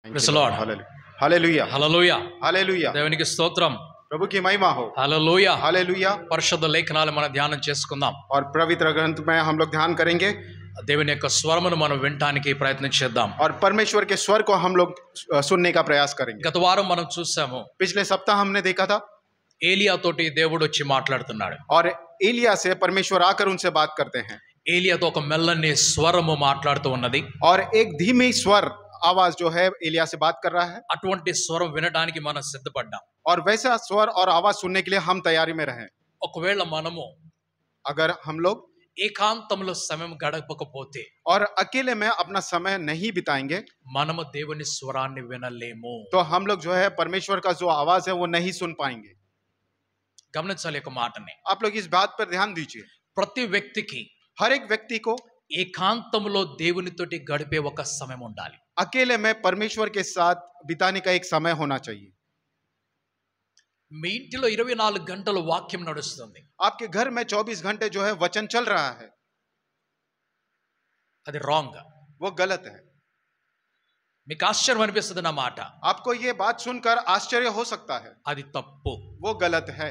Praise the Lord. Hallelujah Hallelujah. Hallelujah దేవునికి స్తోత్రం. प्रभु की महिमा हो Hallelujah. हालेलुया పరిశుద్ధ లేఖనాలు మనం ధ్యానం చేసుకుందాం. और पवित्र ग्रंथ में हम लोग ध्यान करेंगे దేవుని యొక్క స్వరమును మనం వినడానికి ప్రయత్నం చేద్దాం. और परमेश्वर के स्वर को हम लोग सुनने का प्रयास करेंगे। గత వారం మనం చూసాము, पिछले सप्ताह हमने देखा था ఏలియా తోటి దేవుడు వచ్చి మాట్లాడుతున్నాడు. और एलिया से परमेश्वर आकर उनसे बात करते हैं ఏలియాతో ఒక మెల్లని స్వరము మాట్లాడుతూ ఉన్నది. और एक धीमी स्वर आवाज जो है एलिया से बात कर रहा है అటువంటి స్వరం వినడానికి మనం సిద్ధపడ్డాం. और वैसा स्वर और आवाज सुनने के लिए हम तैयारी में रहें। ఒకవేళ మనము अगर हम लोग ఏకాంతంలో సమయం గడపకపోతే और अकेले में अपना समय नहीं बिताएंगे మనము దేవుని స్వరాన్ని వినలేము. तो हम लोग जो है परमेश्वर का जो आवाज है वो नहीं सुन पाएंगे। గమనించాలి ఒక మాటని. आप लोग इस बात पर ध्यान दीजिए, ప్రతి వ్యక్తికి हर एक व्यक्ति को ఏకాంతంలో దేవునితోటి గడిపే ఒక సమయం ఉండాలి. अकेले में परमेश्वर के साथ बिताने का एक समय होना चाहिए। మీ ఇంటిలో 24 గంటలు వాక్యం నడుస్తుంది. आपके घर में 24 घंटे जो है वचन चल रहा है, అది రాంగ్. वो गलत है। మీకు ఆశ్చర్యం అనిపిస్తుంది నా మాట. आपको ये बात सुनकर आश्चर्य हो सकता है, అది తప్పు. वो गलत है।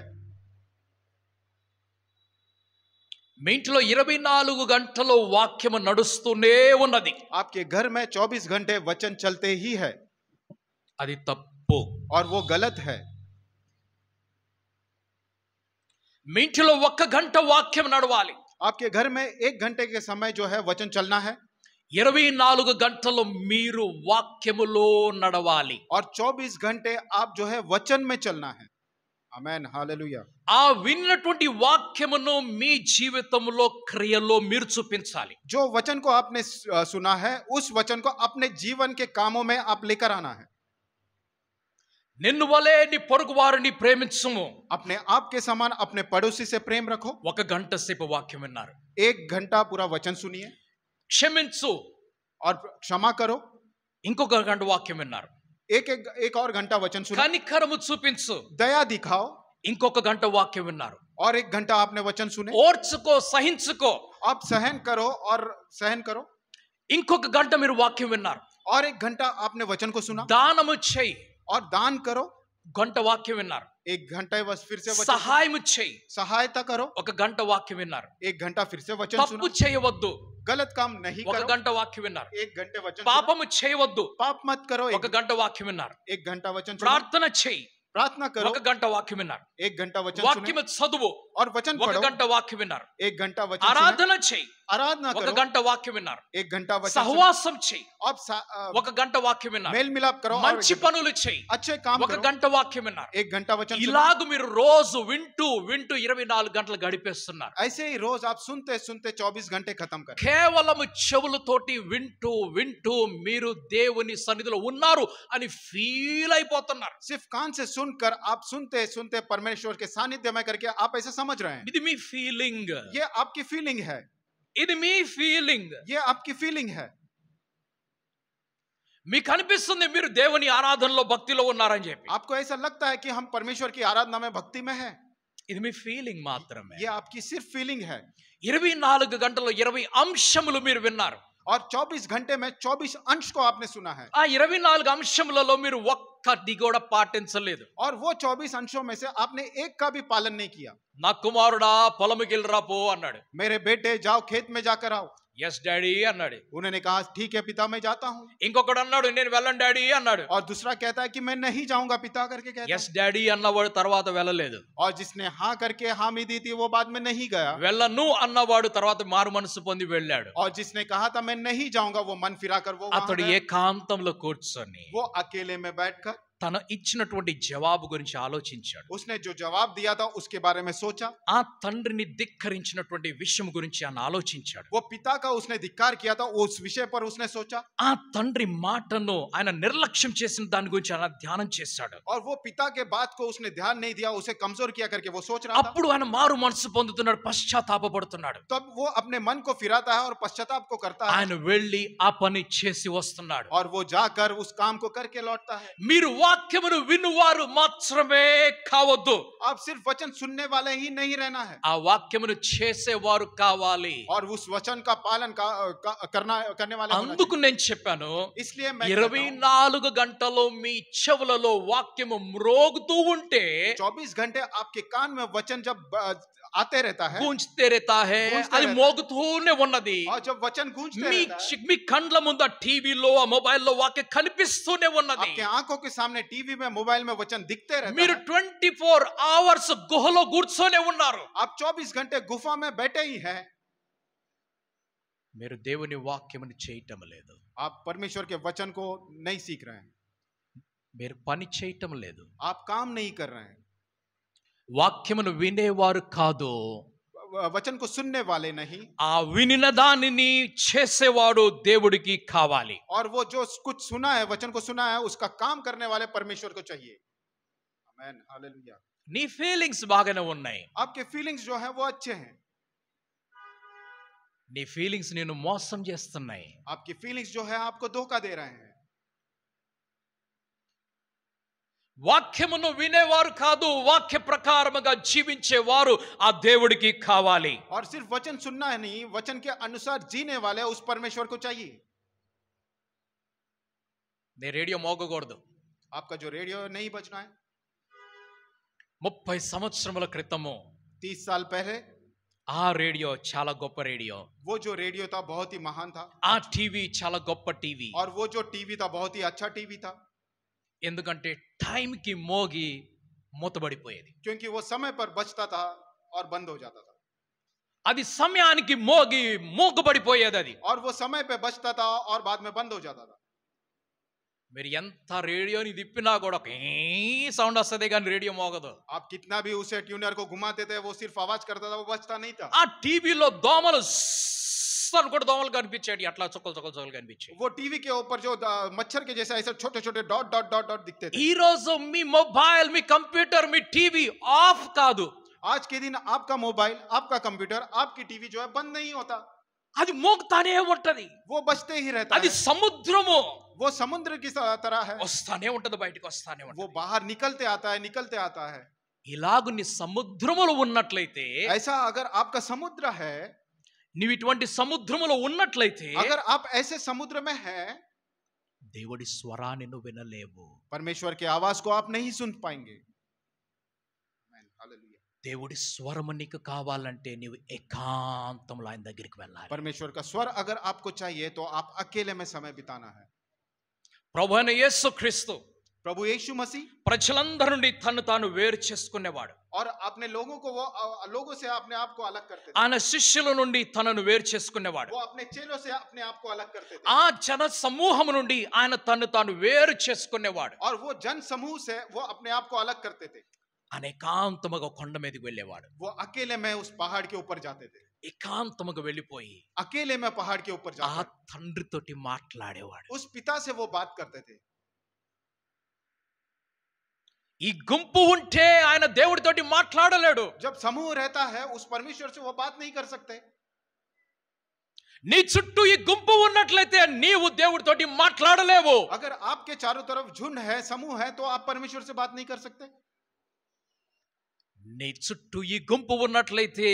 మీ ఇంట్లో 24 గంటలు వాక్యము నడుస్తూనే ఉన్నది. आपके घर में 24 घंटे वचन चलते ही है అది తప్పు. और वो गलत है। మీ ఇంటిలో 1 గంట వాక్యం నడవాలి. आपके घर में 1 घंटे के समय जो है वचन चलना है 24 గంటలు మీరు వాక్యములో నడవాలి. और 24 घंटे आप जो है वचन में चलना है। Amen hallelujah. ఆ విన్నటువంటి వాక్యమును మీ జీవితంలో క్రియలో మీరు చూపించాలి. जो वचन को आपने सुना है उस वचन को अपने जीवन के कामों में आप लेकर आना है। నిన్ను వలే నీ పొరుగు వారిని ప్రేమించుము. अपने आप के समान अपने पड़ोसी से प्रेम रखो। 1 గంట సేపు వాక్యం విన్నారు. 1 घंटा पूरा वचन सुनिए క్షమించు. और क्षमा करो। ఇంకొక గంట వాక్యం విన్నారు. एक और घंटा वचन सुनो। కనికరము చూపించు. दया दिखाओ। ఇంకొక గంట వాక్యం విన్నారు. और 1 घंटा आपने वचन सुने। ఓర్చుకో, సహించుకో. आप सहन करो और सहन करो। ఇంకొక గంట మీరు వాక్యం విన్నారు. और 1 घंटा आपने वचन को सुना। దానము చేయి. और दान करो। గంట వాక్యం విన్నారు. 1 घंटा बस फिर से वचन సహాయం చేయి. सहायता करो। 1 గంట వాక్యం విన్నారు. 1 घंटा फिर से वचन తప్పు सुनो। చేయవద్దు. गलत काम नहीं 1 करो। గంట వాక్యం విన్నారు. 1 घंटे वचन सुनो। పాపము చేయవద్దు. पाप मत करो। 1 గంట వాక్యం విన్నారు. 1 घंटा वचन सुनो। ప్రార్థన చేయి. प्रार्थना करो। 1 గంట వాక్యం విన్నారు. 1 घंटा वचन सुनो। వాక్యము చదువు. और वचन 1 पढ़ो। గంట వాక్యం విన్నారు. 1 घंटा वचन सुनो। ఆరాధన చేయి. आराधना 1 करो। గంట వాక్యం విన్నారు. 1 घंटा वचन सुनो। సహవాసం చేయి. अब 1 గంట వాక్యం విన్నారు. मेल मिलाप करो। और మంచి పనులు చేయి. अच्छे काम 1 करो। గంట వాక్యం విన్నారు. 1 घंटा वचन सुनो। ఇలాగ మీరు రోజు వింటూ 24 గంటలు గడిపేస్తున్నారు. ऐसे ही रोज आप सुनते सुनते 24 घंटे खत्म कर। కేవలం చెవులతోటి వింటూ వింటూ మీరు దేవుని సన్నిధిలో ఉన్నారు అని ఫీల్ అయిపోతున్నారు. सिर्फ कान से सुनकर आप सुनते सुनते परमेश्वर के सानिध्य में करके आप ऐसे समझ रहे हैं। ఇది మీ ఫీలింగ్. ये आपकी फीलिंग है। ఇది మీ ఫీలింగ్. ये आपकी फीलिंग है। మీకు అనిపిస్తుంది మీరు దేవుని ఆరాధనలో భక్తిలో ఉన్నారని చెప్పి. आपको ऐसा लगता है कि हम परमेश्वर की आराधना में भक्ति में है। ఇది మీ ఫీలింగ్ మాత్రమే. ये आपकी सिर्फ फीलिंग है। 24 గంటల్లో 20 అంశములు మీరు విన్నారు. और 24 घंटे में 24 अंश को आपने सुना है। ఆ 24 అంశములలో మీరు ఒక్కటి కూడా పాటించలేదు. और वो 24 अंशों में से आपने एक का भी पालन नहीं किया। నా కుమారుడా పొలంకి వెళ్ళరా పో అన్నాడు. मेरे बेटे जाओ खेत में जाकर आओ। ఎస్ డాడీ అన్నాడు. उन्होंने कहा ठीक है पिता मैं जाता हूँ। ఇంకొకడు అన్నాడు నేను వెళ్ళను డాడీ అన్నాడు. और दूसरा कहता है कि मैं नहीं जाऊंगा पिता करके कहता है। ఎస్ డాడీ అన్నవాడు తర్వాత వెళ్ళలేదు. और जिसने हाँ करके हामी दी थी वो बाद में नहीं गया। వెళ్ళను అన్నవాడు తర్వాత మారు మనసు పొంది వెళ్ళాడు. और जिसने कहा था मैं नहीं जाऊंगा वो मन फिरा कर वो वहां అతడు गया। ఏకాంతంలో కూర్చొని वो अकेले में बैठकर తను ఇచ్చినటువంటి జవాబు గురించి ఆలోచించాడు. उसने जो जवाब दिया था उसके बारे में सोचा। ఆ తండ్రిని ధిక్కరించినటువంటి విషయం గురించి ఆయన ఆలోచించాడు. वो पिता का उसने धिक्कार किया था उस विषय पर उसने सोचा। ఆ తండ్రి మాటను ఆయన నిర్లక్ష్యం చేసిన దాని గురించి ఆయన ధ్యానం చేశాడు. और वो पिता के बात को उसने ध्यान नहीं दिया, उसे कमजोर किया करके वो सोच रहा था। అప్పుడు ఆయన మారు మనసు పొందుతున్నాడు, పశ్చాత్తాపపడుతున్నాడు. तब वो अपने मन को फिराता है और पश्चाताप को करता है। ఆయన వెళ్ళి ఆ పని చేసి వస్తున్నాడు. और वो जाकर उस काम को करके लौटता है। మీరు వాక్యమును వినువారు మాత్రమే కావద్దు, आप सिर्फ वचन सुनने वाले ही नहीं रहना है, ఆ వాక్యమును చేసేవారు కావాలి. और उस वचन का पालन करने वाले होना అందుకు నేను చెప్పాను, चाहिए। इसलिए मैं कहता हूं, 24 గంటలు మీ చెవులలో వాక్యము మ్రోగుతూ ఉంటే, 24 घंटे आपके कान में वचन जब आते रहता है, గూంజ్తే रहता है, గూంజ్తే అది रहता है। మోగుతూనే ఉన్నది. और जब वचन गूंजते మీ रहता है, మీ కండ్ల ముందు ఆ టీవీలో ఆ మొబైల్లో వాక్యం కనిపిస్తూనే ఉన్నది. आपके आंखों के सामने टीवी में मोबाइल में वचन दिखते रहता మీరు है। 24 అవర్స్ గుహలో కూర్చొనే ఉన్నారు. आप 24 घंटे गुफा में बैठे ही हैं, మీరు దేవుని వాక్యమును చేయటం లేదు, आप परमेश्वर के वचन को नहीं सीख रहे हैं, మీరు పని చేయటం లేదు, आप काम नहीं कर रहे हैं, వాక్యమును వినేవారు కాదు, वचन को सुनने वाले नहीं, ఆ వినిన దానిని చేసేవాడు దేవుడికి కావాలి. और वो जो कुछ सुना है, वचन को सुना है, उसका काम करने वाले परमेश्वर को चाहिए। आमीन, हालेलुया। నీ ఫీలింగ్స్ బాగానే ఉన్నాయి, आपके फीलिंग्स जो है वो अच्छे हैं, నీ ఫీలింగ్స్ నిన్ను మోసం చేస్తున్నాయి. आपकी फीलिंग्स जो है आपको धोखा दे रहे हैं। వాక్యమును వినేవారు కాదు, వాక్య ప్రకారముగా జీవించేవారు ఆ దేవుడికి కావాలి. और सिर्फ वचन सुनना है नहीं, वचन के अनुसार जीने वाले उस परमेश्वर को चाहिए। నీ రేడియో మోగకూడదు. आपका जो रेडियो नहीं बजना है। 30 సంవత్సరముల క్రితము 30 साल पहले ఆ రేడియో చాలా గొప్ప రేడియో, वो जो रेडियो था बहुत ही महान था, ఆ టీవీ చాలా గొప్ప టీవీ. और वो जो टीवी था बहुत ही अच्छा टीवी था, ఎందుకంటే టైంకి మోగి మూతబడిపోయేది. क्योंकि वो समय पर बजता था और बंद हो जाता था, అది సమయానికి మోగి మూగబడిపోయేది. అది और वो समय पे बजता था और बाद में बंद हो जाता था। మీరు ఎంత రేడియోని తిప్పినా కూడా ఒక సౌండ్ వస్తుంది కానీ రేడియో మోగదు. आप कितना भी उसे ट्यूनर को घुमाते थे, वो सिर्फ आवाज करता था, वो बजता नहीं था। ఆ టీవీలో దోమలు అని కూడా దోమలు కనిపించేది, అట్లా చుక్కలు చుక్కలు చుక్కలు కనిపించేది. वो टीवी के ऊपर जो मच्छर के जैसे ऐसे छोटे छोटे डॉट डॉट डॉट डॉट दिखते थे। ఈ రోజు మీ మొబైల్, మీ కంప్యూటర్, మీ టీవీ ఆఫ్ కాదు, आज के दिन आपका मोबाइल, आपका कंप्यूटर, आपकी टीवी जो है बंद नहीं होता, అది మోగుతానే ఉంటది. वो बजते ही रहता అది है। సముద్రము, वो समुद्र की तरह है, వస్తానే ఉంటది, బయటికి వస్తానే वो ఉంటది. बाहर निकलते आता है, निकलते आता है। ఇలాగు నీ సముద్రములు ఉన్నట్లయితే, ऐसा अगर आपका समुद्र है, నీవు ఇటువంటి సముద్రములో ఉన్నట్లయితే, अगर आप ऐसे समुद्र में हैं, దేవుడి స్వరాన్ని నువ్వు వినలేవు. परमेश्वर की आवाज को आप नहीं सुन पाएंगे। आमीन, हालेलुया। దేవుడి స్వరము నీకు కావాలంటే నీవు ఏకాంతంలో ఆయన దగ్గరికి వెళ్ళాలి. परमेश्वर का स्वर अगर आपको चाहिए तो आप अकेले में समय बिताना है। ప్రభువైన యేసుక్రీస్తు प्रभु यीशु मसीह ప్రజలందరి నుండి తను తాను వేరు చేసుకునేవాడు. और अपने लोगों को, वो लोगों से अपने आप को अलग करते थे, ఆయన శిష్యుల నుండి తనను వేరు చేసుకునేవాడు. वो अपने चेलों से अपने आप को अलग करते थे, ఆ జన సమూహం నుండి ఆయన తను తాను వేరు చేసుకునేవాడు. और वो जन समूह से वो अपने आप को अलग करते थे। అనేకాంతముగా కొండ మీదకి వెళ్ళేవాడు. वो अकेले में उस पहाड़ के ऊपर जाते थे, ఏకాంతముగా వెళ్ళిపోయి अकेले में पहाड़ के ऊपर ఆ जाते, తండ్రితోటి మాట్లాడేవాడు. उस पिता से वो बात करते थे। ఈ గుంపు ఉంటే ఆయన దేవుడితోటి మాట్లాడలేడు. जब समूह रहता है, उस परमेश्वर से वो बात नहीं कर सकते। నీ చుట్టూ ఈ గుంపు ఉన్నట్లయితే నీవు దేవుడితోటి మాట్లాడలేవు. अगर आपके चारों तरफ झुंड है, समूह है, तो आप परमेश्वर से बात नहीं कर सकते। నీ చుట్టూ ఈ గుంపు ఉన్నట్లయితే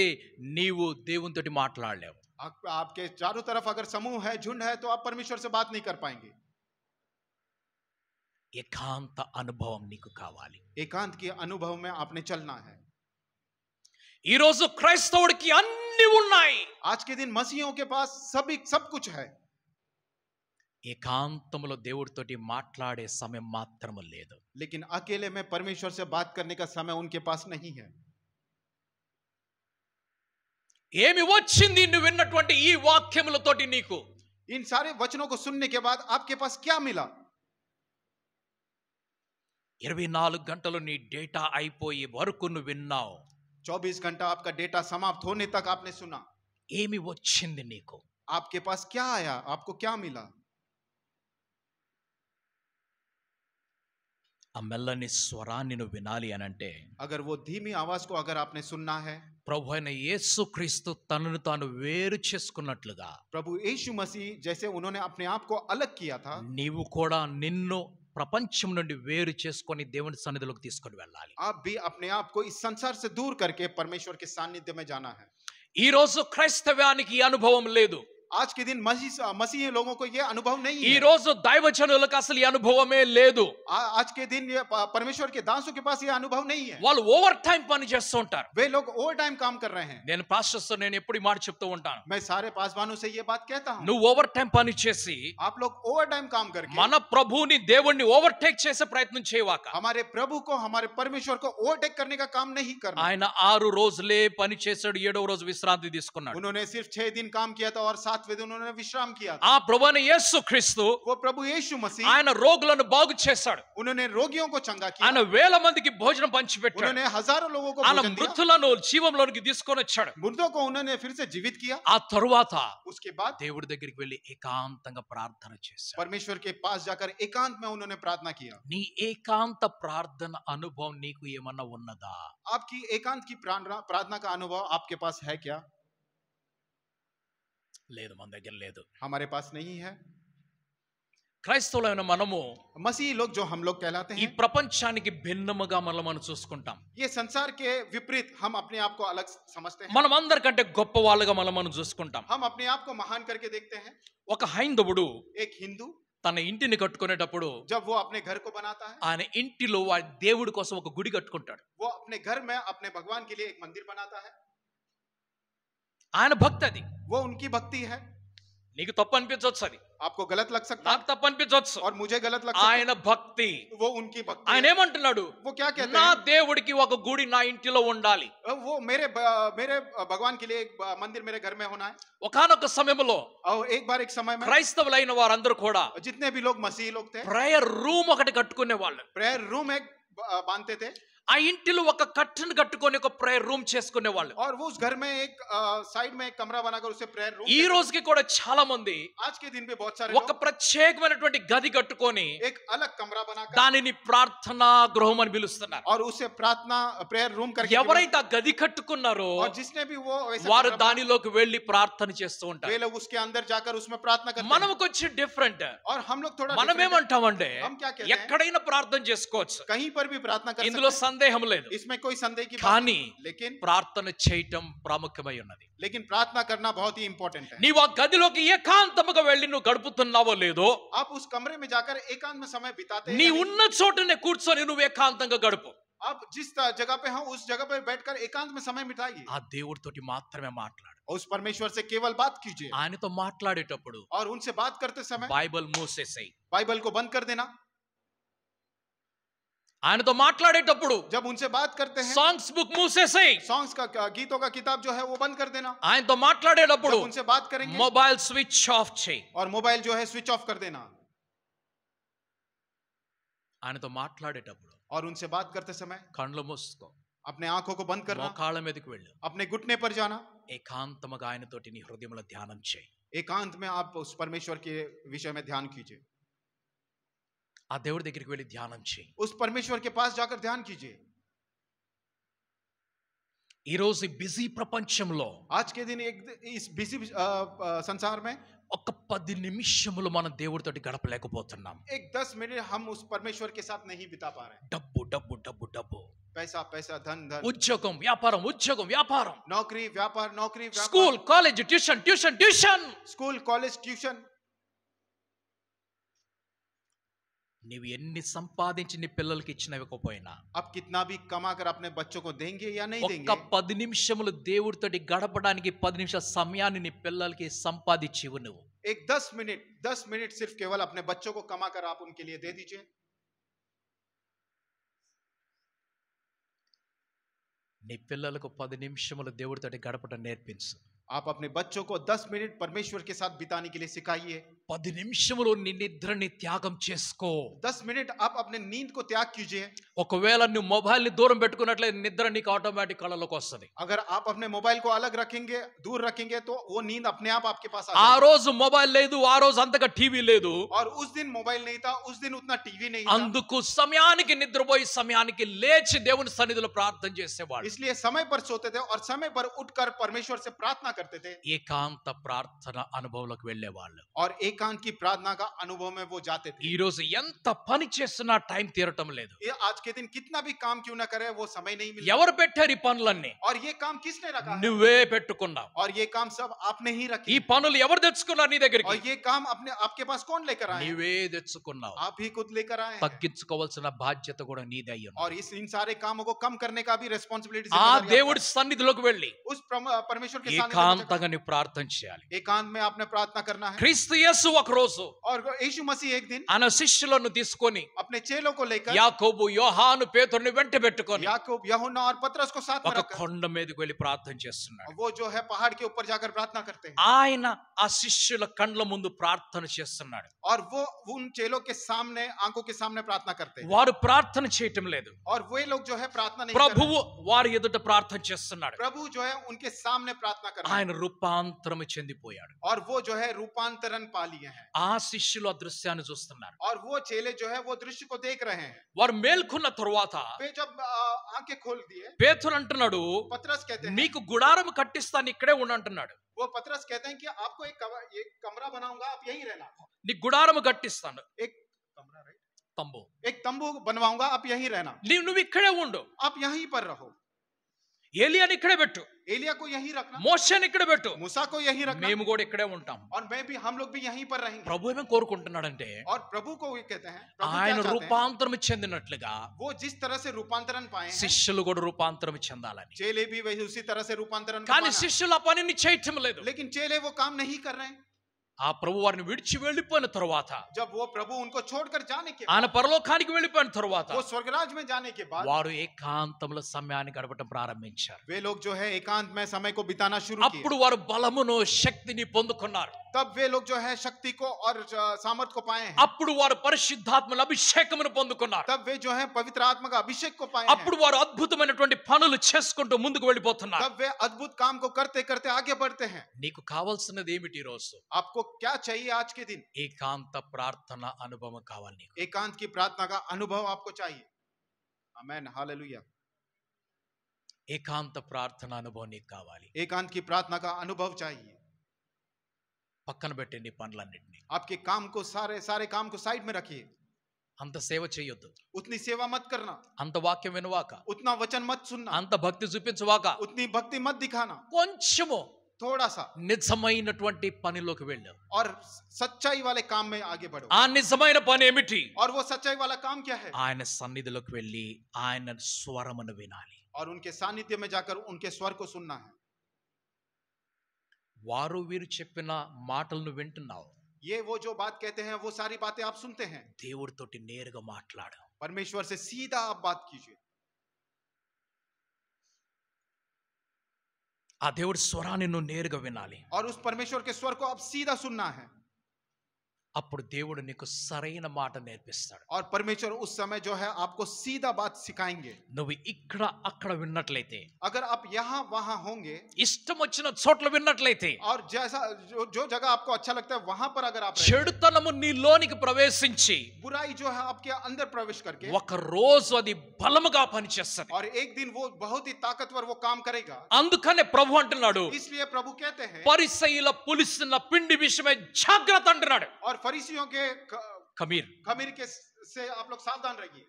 నీవు దేవునితోటి మాట్లాడలేవు. आपके चारों तरफ अगर समूह है, झुंड है, तो आप परमेश्वर से बात नहीं कर पाएंगे। ఏకాంత అనుభవం నీకు కావాలి. एकांत के अनुभव में आपने चलना है। ఈ రోజు క్రైస్తవుడికి అన్ని ఉన్నాయి, आज के दिन मसीहियों के पास सब कुछ है, ఏకాంతములో దేవుడితోటి మాట్లాడే సమయం మాత్రము లేదు. लेकिन अकेले में परमेश्वर से बात करने का समय उनके पास नहीं है। ఏమి వచ్చింది నువ్వు విన్నటువంటి ఈ వాక్యములతోటి నీకు? इन सारे वचनों को सुनने के बाद आपके पास क्या मिला? 24 గంటలు నీ డేటా అయిపోయే వరకు నువ్వు విన్నావు. 24 घंटा आपका डेटा समाप्त होने तक आपने सुना। ఏమి వచ్చింది నీకు? आपके पास क्या आया? आपको क्या मिला? ఆ మెల్లని స్వరాన్ని నువ్వు వినాలి అనంటే, अगर वो धीमी आवाज को अगर आपने सुनना है, ప్రభు అయిన యేసుక్రీస్తు తనను తాను వేరు చేసుకున్నట్లుగా प्रभु यीशु मसीह जैसे उन्होंने अपने आप को अलग किया था, నీవు కూడా నిన్ను ప్రపంచం నుండి వేరు చేసుకొని దేవుని సన్నిధిలోకి తీసుకొని వెళ్ళాలి. आप भी अपने आप को इस संसार से दूर करके परमेश्वर के सानिध्य में जाना है. ఈ రోజు క్రైస్తవ్యానికి ఈ అనుభవం లేదు. आज के दिन मसीही लोगों को ये अनुभव नहीं ఈ है. రోజు దైవజనులకు అసలు ఈ అనుభవమే లేదు. आज के दिन ये परमेश्वर के दासों के पास ये अनुभव नहीं है. వాళ్ళు ఓవర్ టైం పని చేస్తూ ఉంటారు. वे लोग ओवर टाइम काम कर रहे हैं. నేను పాస్టర్స్ తో నేను ఎప్పుడు ఈ మాట చెప్తూ ఉంటాను. मैं सारे पासवानों से ये बात कहता हूँ. నువ్వు ఓవర్ టైం పని చేసి आप लोग ओवर टाइम काम करके మన ప్రభువుని దేవుణ్ణి ఓవర్టేక్ చేసే ప్రయత్నం చేయవాక. हमारे प्रभु को हमारे परमेश्वर को ओवरटेक करने का काम नहीं करना. ఆయన 6 రోజులే పని చేశాడు, 7వ రోజు విశ్రాంతి తీసుకున్నాడు. उन्होंने सिर्फ 6 दिन काम किया था और 7वें दिन उन्होंने विश्राम किया था. ఆ ప్రభువైన యేసు క్రీస్తు वो प्रभु यीशु मसीह ఆయన రోగులను బాగు చేశాడు. उन्होंने रोगियों को चंगा किया. ఆయన వేల మందికి భోజనం పంచిపెట్టాడు. उन्होंने हजारों लोगों को ఆయన भोजन दिया. మృతులను జీవంలోనికి తీసుకొని వచ్చాడు. मुर्दों को उन्होंने फिर से जीवित किया. ఆ తరువాత उसके बाद దేవుడి దగ్గరికి వెళ్ళి ఏకాంతంగా ప్రార్థన చేశాడు. परमेश्वर के पास जाकर एकांत में उन्होंने प्रार्थना किया. నీ ఏకాంత ప్రార్థన అనుభవం నీకు ఏమన్నా ఉన్నదా? आपकी एकांत की प्रार्थना का अनुभव आपके पास है क्या? లేదు, మన దగ్గర లేదు. हमारे पास नहीं है. క్రైస్తవులైన మనము मसीही लोग जो हम लोग कहलाते ఈ हैं, ప్రపంచానికి భిన్నముగా మనం చూసుకుంటాం. ये संसार के विपरीत हम अपने आप को अलग समझते हैं. మనం అందరికంటే గొప్ప వాళ్ళుగా మనం చూసుకుంటాం. हम अपने आप को महान करके देखते हैं. ఒక హైందవుడు एक हिंदू తన ఇంటిని కట్టుకునేటప్పుడు जब वो अपने घर को बनाता है, ఆయన ఇంటిలో వాడి దేవుడి కోసం ఒక గుడి కట్టుకుంటాడు. वो अपने घर में अपने भगवान के लिए एक मंदिर बनाता है. ఆయన భక్తి అది. वो उनकी भक्ति है. నీకు తప్పు అనిపించవచ్చు, అది आपको गलत लग सकता నాకు తప్పు అనిపించవచ్చు. है और मुझे गलत लग सकता ఆయన భక్తి. है. वो उनकी भक्ति ఆయన है. ఏమంటున్నాడు? वो क्या कहते నా हैं? దేవుడికి ఒక గుడి నా ఇంటిలో ఉండాలి. वो मेरे भगवान के लिए एक मंदिर मेरे घर में होना है. ఒకానొక సమయంలో और एक बार एक समय में క్రైస్తవులైన వారందరూ కూడా जितने भी लोग मसीही लोग थे, ప్రేయర్ రూమ్ ఒకటి కట్టుకునే వాళ్ళు. प्रेयर रूम एक बांधते थे. ఆ ఇంటిలో ఒక కట్టను కట్టుకొని ఒక ప్రేయర్ రూమ్ చేసుకునే వాళ్ళు. और वो उस घर में एक साइड में एक कमरा बनाकर उसे प्रेयर रूम. ఈ రోజుకి కూడా చాలా మంది आज के दिन भी बहुत सारे ఒక लोग ప్రత్యేకమైనటువంటి గది కట్టుకొని एक अलग कमरा बनाकर దానిని ప్రార్థనా గృహం అని పిలుస్తున్నారు. और उसे प्रार्थना प्रेयर रूम करके ఎవరైతే ఆ గది కట్టుకున్నారో और जिसने भी वो वैसा వారు कमरा దానిలోకి వెళ్లి ప్రార్థన చేస్తూ वे ఉంటారు. लोग उसके अंदर जाकर उसमें प्रार्थना करते మనం हैं. కొంచెం డిఫరెంట్. और हम लोग थोड़ा మనం different हैं. ఏమంటామంటే हम क्या कहते हैं? ఎక్కడైనా ప్రార్థన చేసుకోవచ్చు, कहीं पर भी प्रार्थना कर ఇందులో सकते సందేహం లేదు. हैं. इसमें कोई संदेह की बात కానీ नहीं. लेकिन ప్రార్థన చేయటం ప్రాముఖ్యమై ఉన్నది. प्रार्थना करना बहुत ही इंपॉर्टेंट है. నీవు ఆ గదిలోకి ఏకాంతముగా వెళ్ళి నువ్వు గడుపుతున్నావో లేదో, आप उस कमरे में जाकर एकांत में समय बिताते हैं నీ या नहीं? ఉన్న చోటనే కూర్చొని నువ్వు ఏకాంతంగా గడుపు. आप जिस जगह पे हैं उस जगह पे बैठकर एकांत में समय बिताइए. ఆ దేవుడితోటి మాత్రమే మాట్లాడు. और उस परमेश्वर से केवल बात कीजिए. ఆయనతో మాట్లాడేటప్పుడు और उनसे बात करते समय బైబిల్ మూసేసేయి. बाइबल को बंद कर देना. ఆయనతో మాట్లాడేటప్పుడు जब उनसे बात करते हैं సాంగ్స్ బుక్ మూసేసేయి. सॉन्ग्स का गीतों का किताब जो है वो बंद कर देना. ఆయనతో మాట్లాడేటప్పుడు जब उनसे बात करेंगे మొబైల్ స్విచ్ ఆఫ్ చేయి. और मोबाइल जो है स्विच ऑफ कर देना. ఆయనతో మాట్లాడేటప్పుడు और उनसे बात करते समय కళ్ళు మూసుకో, अपने आंखों को बंद करना. మోకాళ్ళ మీదకి వెళ్ళు, अपने घुटने पर जाना. ఏకాంతముగా ఆయనతోటి నీ హృదయంలో ధ్యానం చేయి. एकांत में आप उस परमेश्वर के विषय में ध्यान कीजिए. ఆ దేవుడి దగ్గరికి వెళ్ళి ధ్యానం చేయి. उस परमेश्वर के पास जाकर ध्यान कीजिए. ఈ రోజు ఈ బిజీ ప్రపంచంలో आज के दिन इस बिजी संसार में ఒక 10 నిమిషములు మనం దేవుడితోటి గడపలేకపోతున్నాం. एक 10 मिनट हम उस परमेश्वर के साथ नहीं बिता पा रहे हैं. డబ్బు డబ్బు డబ్బు డబ్బు, पैसा पैसा धन धन, ఉద్యోగం వ్యాపారం, ఉద్యోగం వ్యాపారం, नौकरी व्यापार नौकरी व्यापार, school college tuition tuition tuition. School college tuition. నీవు ఎన్ని సంపాదించి నీ పిల్లలకి ఇచ్చినవికపోయినా अब कितना भी कमा कर अपने बच्चों को देंगे या नहीं ఒక్క देंगे, 10 నిమిషములు దేవుడితోటి గడపడానికి 10 నిమిషాల సమయాన్ని నీ పిల్లలకి సంపాదించి ఇవ్వు. నువ్వు एक 10 मिनट सिर्फ केवल अपने बच्चों को कमा कर आप उनके लिए दे दीजिए. నీ పిల్లలకు 10 నిమిషములు దేవుడితోటి గడపడం నేర్పించు. आप अपने बच्चों को 10 मिनट परमेश्वर के साथ बिताने के लिए सिखाइए. 10 నిమిషములు నీ నిద్రని త్యాగం చేసుకో. 10 मिनट आप अपने नींद को त्याग कीजिए. ఒకవేళ నువ్వు మొబైల్ ని దూరం పెట్టుకున్నట్లయితే నిద్ర నీకు ఆటోమేటిక్ కళ్ళలోకి వస్తుంది. अगर आप अपने मोबाइल को अलग रखेंगे, दूर रखेंगे, तो वो नींद अपने आप आपके पास आ ఆ जाएगी. రోజు మొబైల్ లేదు, ఆ రోజు అంతగా టీవీ లేదు, और उस दिन मोबाइल नहीं था, उस दिन उतना टीवी नहीं था. అందుకు సమయానికి నిద్రపోయి సమయానికి లేచి దేవుని సన్నిధిలో ప్రార్థన చేసేవాడు. इसलिए समय पर सोते थे और समय पर उठकर परमेश्वर से प्रार्थना करते थे ఏకాంత ప్రార్థన అనుభవంలోకి వెళ్ళేవాళ్ళు. और एकांत की प्रार्थना का अनुभव में वो जाते थे। ఈ రోజు ఎంత పని చేస్తున్నా టైం తీరటం లేదు. ये आज के दिन कितना भी काम क्यों ना करे वो समय नहीं मिलता। ఎవరు పెట్టారు ఈ పనులన్నీ? और ये काम किसने रखा है? నువ్వే పెట్టుకున్నావు. और ये काम सब आपने ही ఈ रखी। పనులు ఎవరు తెచ్చుకున్నారు నీ और దగ్గరికి? ये काम अपने आपके पास कौन लेकर आए? నీవే తెచ్చుకున్నావు. आप ही खुद लेकर आए हैं। తగ్గించుకోవాల్సిన బాధ్యత కూడా నీదే అయ్యి ఉంది. और इन सारे कामों को कम करने का भी रिस्पांसिबिलिटी ఆ దేవుడి సన్నిధిలోకి వెళ్ళి उस परमेश्वर के सामने ఏకాంతంగా నీ ప్రార్థన చేయాలి. एकांत में आपने प्रार्थना करना है। క్రీస్తు యేసు ఒక రోజు और यीशु मसीह एक दिन ఆయన శిష్యులను తీసుకొని अपने चेलों को लेकर యాకోబు యోహాను పేతురుని వెంట పెట్టుకొని याकूब यूहन्ना और पतरस को साथ में ఒక रखकर కొండ మీదకి వెళ్ళి ప్రార్థన చేస్తున్నాడు. वो जो है पहाड़ के ऊपर जाकर प्रार्थना करते हैं। ఆయన ఆ శిష్యుల కండ్ల ముందు ప్రార్థన చేస్తున్నాడు. और वो उन चेलों के सामने आंखों के सामने प्रार्थना करते हैं। వారు ప్రార్థన చేయటం లేదు. और वे लोग जो है प्रार्थना नहीं कर ప్రభువు रहे। వారి ఎదుట ప్రార్థన చేస్తున్నాడు. प्रभु जो है उनके सामने प्रार्थना कर रहे हैं। ఆయన రూపాంతరం చెందిపోయాడు. और वो जो है रूपांतरण पा लिए हैं। ఆ శిష్యులు ఆ దృశ్యాన్ని చూస్తున్నారు. और वो चेले जो है वो दृश्य को देख रहे हैं। వారు మేల్కొన్న తరువాత वे जब आंखें खोल दिए పేతురు అంటున్నాడు, पतरस कहते हैं నీకు గుడారం కట్టిస్తాను ఇక్కడే ఉండు అంటున్నాడు. वो पतरस कहते हैं कि आपको एक कमरा बनाऊंगा आप यहीं रहना। నీ గుడారం కట్టిస్తాను, एक कमरा राइट తంబు, एक तंबू बनवाऊंगा आप यहीं रहना। నువ్వు ఇక్కడే ఉండు. आप यहीं पर रहो। ఏలియాని ఇక్కడే పెట్టు, एलिया को यहीं रखना। మోషేని ఇక్కడ పెట్టు, मूसा को यहीं रखना। మేము కూడా ఇక్కడే ఉంటాం. और मैं भी हम लोग भी यहीं पर रहेंगे। ప్రభు ఏమేం కోరుకుంటున్నాడంటే और प्रभु को ये कहते हैं प्रभु ఆయన क्या चाहते हैं? రూపాంతరం చెందినట్లుగా वो जिस तरह से रूपांतरण पाए हैं శిష్యులు కూడా రూపాంతరం చెందాలని. चेले भी वही उसी तरह से रूपांतरण को కానీ पाना। శిష్యులు ఆ పనిని చేయటం లేదు. लेकिन चेले वो काम नहीं कर रहे हैं। ఆ ప్రభు వారిని విడిచి వెళ్ళిపోయిన తరువాత, जब वो प्रभु उनको छोड़कर जाने के ఆయన बाद పరలోకానికి వెళ్ళిపోయిన తరువాత वो स्वर्गराज में जाने के बाद వారు ఏకాంతంలో సమయాన్ని గడపటం ప్రారంభించారు. वे लोग जो है एकांत में समय को बिताना शुरू किए। అప్పుడు వారు బలమును శక్తిని పొందుకున్నారు. तब वे लोग जो है शक्ति को और सामर्थ को पाए हैं। అప్పుడు వారు పరిశుద్ధాత్మల అభిషేకమును పొందుకున్నారు. तब वे जो है पवित्र आत्मा का अभिषेक को पाए అప్పుడు हैं। వారు అద్భుతమైనటువంటి పనులు చేసుకుంటూ ముందుకు వెళ్ళిపోతున్నారు. तब वे अद्भुत काम को करते करते आगे बढ़ते हैं। నీకు కావాల్సినది ఏమిటి ఈ రోజు? आपको क्या चाहिए आज के दिन? ఏకాంత ప్రార్థన అనుభవం కావాలి నీకు. एकांत की प्रार्थना का अनुभव आपको चाहिए। Amen hallelujah. ఏకాంత ప్రార్థన అనుభవం నీకు కావాలి. एकांत की प्रार्थना का अनुभव चाहिए। పక్కన పెట్టండి ఈ పనులన్నింటినీ. आपके काम को सारे काम को साइड में रखिए। అంత సేవ చేయొద్దు, उतनी सेवा मत करना, అంత వాక్యం వినవాక, उतना वचन मत सुनना, అంత భక్తి చూపించవాక, उतनी भक्ति मत दिखाना। కొంచెము थोड़ा सा నిజమైనటువంటి పనిలోకి వెళ్ళు. और सच्चाई वाले काम में आगे बढ़ो। ఆ నిజమైన పని ఏమిటి? और वो सच्चाई वाला काम क्या है? ఆయన సన్నిధిలోకి వెళ్ళి ఆయన స్వరమును వినాలి. और उनके सानिध्य में जाकर उनके स्वर को सुनना है। వారు వీరు చెప్పిన మాటలను వింటున్నావు. ये वो जो बात कहते हैं वो सारी बातें आप सुनते हैं। దేవుడితోటి నేరుగా మాట్లాడు. परमेश्वर से सीधा आप बात कीजिए। ఆ దేవుడి స్వరాన్ని నువ్వు నేరుగా వినాలి. और उस परमेश्वर के स्वर को आप सीधा सुनना है। అప్పుడు దేవుడు నీకు సరైన మాట నేర్పిస్తాడు. और परमेश्वर उस समय जो है आपको सीधा बात सिखाएंगे। నువ్వు ఇక్కడ అక్కడ విన్నట్లయితే, अगर आप यहाँ वहां होंगे ఇష్టం వచ్చిన చోట్ల విన్నట్లయితే, और जैसा जो जगह आपको अच्छा लगता है वहां पर अगर आप रहें, చెడుతనము నీలోనికి ప్రవేశించి बुराई जो है आपके अंदर प्रवेश करके ఒక రోజు అది బలముగా పనిచేస్తుంది. और एक दिन वो बहुत ही ताकतवर वो काम करेगा। అందుకనే ప్రభు అంటున్నాడు, इसलिए प्रभु कहते हैं పరిసయ్యుల పులిసిన పిండి విషయమై జాగ్రత్త అంటున్నాడు. और फरीसियों के ఖమీర్, खमीर के से आप लोग सावधान रहिए।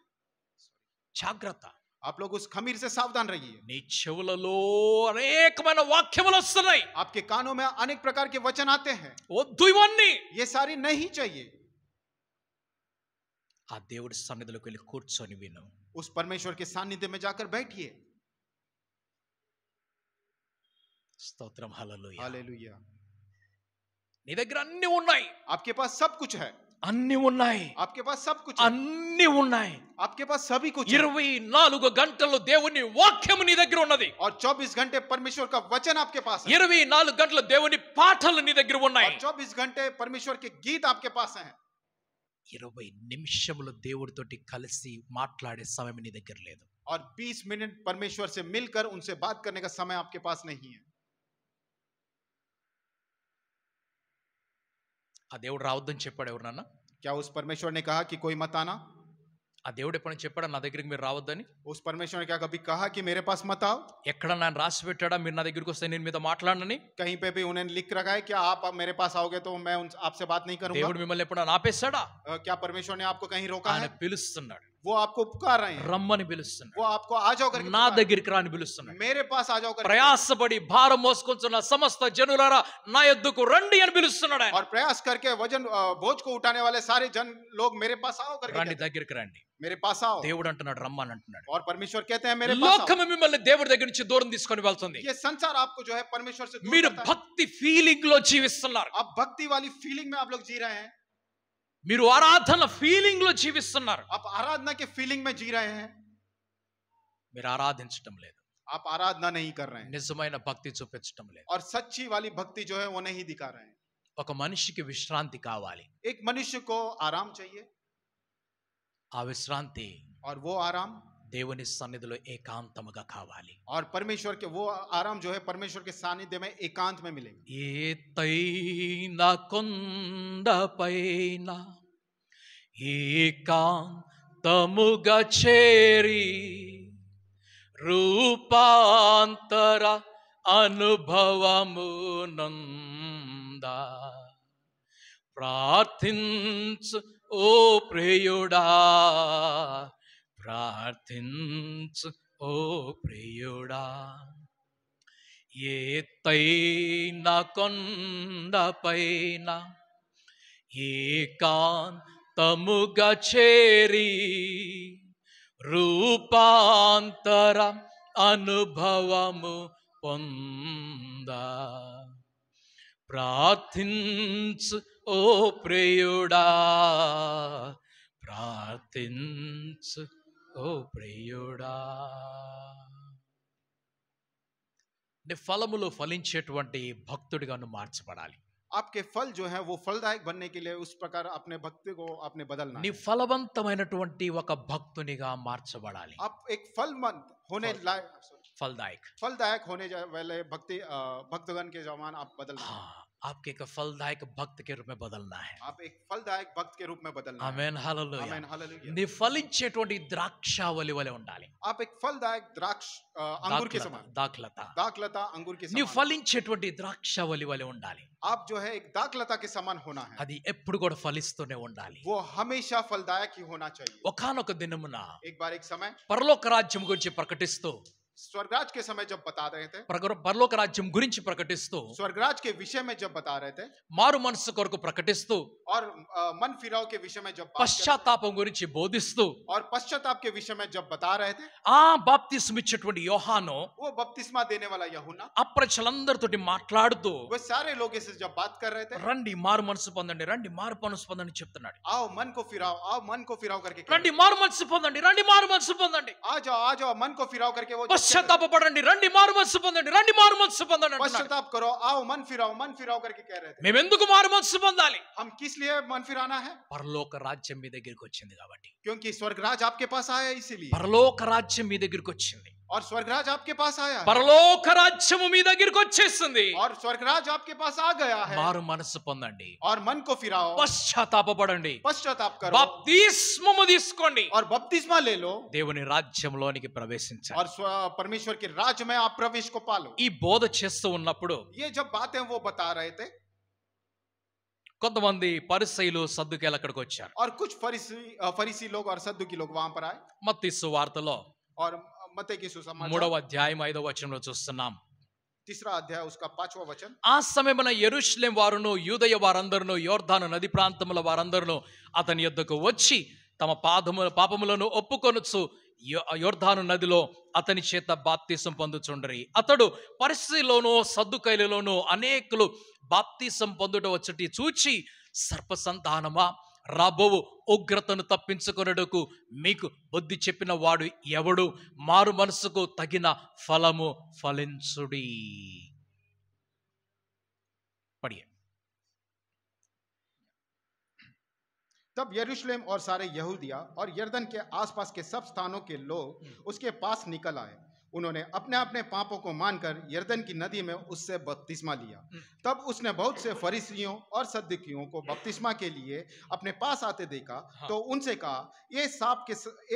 జాగ్రత్త. आप लोग उस खमीर से सावधान रहिए। నీ చెవులలో అనేకమైన వాక్యములు వస్తున్నాయి. आपके कानों में अनेक प्रकार के वचन आते हैं। వద్దు ఇవన్నీ. ये सारी नहीं चाहिए। ఆ దేవుడి సన్నిధిలోకి వెళ్ళి కూర్చొని విను. उस परमेश्वर के सानिध्य में जाकर बैठिए। స్తోత్రం, హల్లెలూయా. हालेलुया। నీ దగ్గర అన్ని ఉన్నాయి, आपके पास सब कुछ है। అన్ని ఉన్నాయి, आपके पास सब कुछ है। అన్ని ఉన్నాయి. आपके पास सभी कुछ है। 24 గంటలు దేవుని వాక్యము నీ దగ్గర ఉన్నది. और 24 घंटे परमेश्वर का वचन आपके पास है। 24 గంటలు దేవుని పాటలు నీ దగ్గర ఉన్నాయి. और 24 घंटे परमेश्वर के गीत आपके पास हैं। 20 నిమిషములు దేవుడితోటి కలిసి మాట్లాడే సమయం నీ దగ్గర లేదు. और 20 मिनट परमेश्वर से मिलकर उनसे बात करने का समय आपके पास नहीं है। ఆ దేవుడు రావద్దని చెప్పాడు ఎవరన్నా? क्या उस परमेश्वर ने कहा कि कोई मत आना? ఆ దేవుడు ఎప్పుడైనా చెప్పాడా నా దగ్గరికి మీరు రావద్దని? उस परमेश्वर ने क्या कभी कहा कि मेरे पास मत आओ? ఎక్కడ నన్ను రాసి పెట్టాడా మీరు నా దగ్గరికి వస్తే నేను మీతో మాట్లాడనని? कहीं पे भी उन्हें लिख रखा है क्या आप अब मेरे पास आओगे तो मैं आपसे बात नहीं करूंगा? దేవుడు మిమ్మల్ని ఎప్పుడైనా ఆపేశాడా? क्या परमेश्वर ने आपको कहीं रोका ఆయన है? పిలుస్తున్నాడు, वो आपको पुकार रहे हैं, రమ్మని పిలుస్తున్నాడు, वो आपको आ जाओ करके నా पुकार रहे దగ్గరికి రాని పిలుస్తున్నాడు. हैं। मेरे पास आ जाओ करके, ప్రయాసపడి భారం మోసుకొంచున్న సమస్త జనులారా నా యొద్దకు రండి అని పిలుస్తున్నాడు ఆయన. और प्रयास करके वजन बोझ को उठाने वाले सारे जन लोग मेरे पास आओ करके రండి, कहते हैं। దగ్గరికి రండి. मेरे पास आओ। దేవుడు అంటున్నాడు రమ్మని అంటున్నాడు. और परमेश्वर कहते हैं मेरे पास आओ। లోకము మిమ్మల్ని దేవుడి దగ్గర నుంచి దూరం తీసుకొని వెళ్తుంది. ये संसार आपको जो है परमेश्वर से दूर మీరు करता है। భక్తి ఫీలింగ్ లో జీవిస్తున్నారు, आप भक्ति वाली फीलिंग में आप लोग जी रहे हैं, మీరు ఆరాధన ఫీలింగ్ లో జీవిస్తున్నారు. आप आराधना के फीलिंग में जी रहे हैं, మీరు ఆరాధించటం లేదు, आप आराधना नहीं कर रहे हैं నిజమైన భక్తి చూపించటం లేదు. और सच्ची वाली भक्ति जो है वो नहीं दिखा रहे हैं। ఒక మనిషికి విశ్రాంతి కావాలి. एक मनुष्य को आराम चाहिए ఆ విశ్రాంతి और वो आराम దేవుని సన్నిధిలో ఏకాంతముగా కావాలి. और परमेश्वर के वो आराम जो है परमेश्वर के सानिध्य में एकांत में मिलेगा। ఏతైన కొండపైన ఏకాంతముగా చేరి రూపాంతర అనుభవమునంద ప్రార్థించు ఓ ప్రియుడా, ప్రార్థించు ఓ ప్రియుడా. ఏతైన కొండపైన ఏకాంతముగా చేరి రూపాంతర అనుభవము పొంద ప్రార్థించు ఓ ప్రియుడా, ప్రార్థించు ఓ ప్రియుడా. అంటే ఫలములు ఫలించేటువంటి భక్తుడిగా నువ్వు మార్చబడాలి. आपके फल जो है वो फलदायक बनने के लिए उस प्रकार अपने भक्ति को आपने बदलना నీ है। ఫలవంతమైనటువంటి ఒక భక్తునిగా మార్చబడాలి. आप एक फलमंद होने लायक फलदायक, फलदायक होने वाले भक्तगण के जमान आप बदलना है। हाँ, आपके एक फलदायक भक्त के रूप में बदलना है. आप एक फलदायक भक्त के रूप में बदलना है। ఆమేన్, హల్లెలూయా. आमीन हालेलुया। నీ ఫలించేటువంటి ద్రాక్షావళి వలె ఉండాలి. आप एक फलदायक द्राक्ष अंगूर के समान, దాఖలత, दाखलता अंगूर के నీ समान ఫలించేటువంటి ద్రాక్షావళి వలె ఉండాలి. आप जो है एक दाखलता के समान होना है। అది ఎప్పుడు కూడా ఫలిస్తూనే ఉండాలి. वो हमेशा फलदायक ही होना चाहिए। ఒకానొక దినమున एक बार एक समय పరలోక రాజ్యం గురించి ప్రకటిస్తూ, स्वर्गराज के समय जब बता रहे थे, పరలోక రాజ్యం గురించి ప్రకటిస్తూ, स्वर्गराज के विषय में जब बता रहे थे మారు మనసు కొరకు ప్రకటిస్తూ, और मन फिराव के विषय में जब बात कर रहे పశ్చాత్తాపం గురించి బోధిస్తూ, थे, और पश्चाताप के विषय में जब बता रहे थे, ఆ బాప్తిస్మ ఇచ్చేటువంటి యోహాను वो बपतिस्मा देने वाला यूहन्ना ఆ ప్రజలందరితోటి మాట్లాడుతూ, वो सारे लोगों से जब बात कर रहे थे, రండి మారు మనసు పొందండి, రండి మారు మనసు పొందండి చెప్తున్నాడు. आओ मन को फिराओ करके कह రండి మారు మనసు పొందండి, రండి మారు మనసు పొందండి, रहे थे। आ जाओ मन को फिराओ करके वो जब कह रहे थे, పశ్చాత్తాపడండి, రండి మారు మనసు పొందండి, రండి మారు మనసు పొందండి అంటున్నాడు. पश्चाताप करो, आओ मन फिराओ करके कह रहे थे। మేము ఎందుకు మారు మనసు పొందాలి? हम किस लिए मन फिराना है? పరలోక రాజ్యం మీ దగ్గరికి వచ్చింది కాబట్టి. क्योंकि स्वर्गराज आपके पास आया इसीलिए। పరలోక రాజ్యం మీ దగ్గరికి వచ్చింది, और स्वर्गराज आपके पास आया है, పరలోక రాజ్యము మీ దగ్గరికి వచ్చేసింది. और स्वर्गराज आपके पास आ गया है। మారు మనసు పొందండి, और मन को फिराओ, పశ్చాత్తాపడండి, पश्चाताप करो, బాప్తిస్మము తీసుకోండి, और बपतिस्मा ले लो, దేవుని రాజ్యంలోనికి ప్రవేశించాలి. और परमेश्वर के राज्य में आप प्रवेश को पालो। ఈ బోధ చేస్తూ ఉన్నప్పుడు ये जब बातें वो बता रहे थे, కొంతమంది పరిసయ్యులు సద్దుకేలు అక్కడికి వచ్చారు. और कुछ फरीसी लोग और सद्दुकी लोग वहां पर आए, మత్తయి సువార్తలో और मत्ती की सुसमाचार 3వ అధ్యాయం 5వ వచనంలో చూస్తున్నాం. 3रा अध्याय उसका 5वां वचन। ఆ సమయమున యెరూషలేము వారును యూదయ వారందరును యోర్దాను నది ప్రాంతముల వారందరును అతని యొద్దకు వచ్చి తమ పాపములను ఒప్పుకొనుచు యోర్దాను నదిలో అతని చేత బాప్తిసం పొందుచుండరి. అతడు పరిసయ్యులోను సద్దుకైలలోను అనేకులు బాప్తిసం పొందుట వచ్చటి చూచి, సర్ప సంతానమా, రాబోవు ఉగ్రతను తప్పించుకొనుటకు మీకు బుద్ధి చెప్పిన వాడు ఎవడు? మారు మనసుకు తగిన ఫలము ఫలించుడి. పడియే. तब यरूशलेम और सारे यहूदिया और यरदन के आसपास के सब स्थानों के लोग उसके पास निकल आए। उन्होंने अपने अपने पापों को मानकर यरदन की नदी में उससे बपतिस्मा लिया। तब उसने बहुत से फरीसियों और सद्दुकियों को बपतिस्मा के लिए अपने पास आते देखा। हाँ। तो उनसे कहा, ये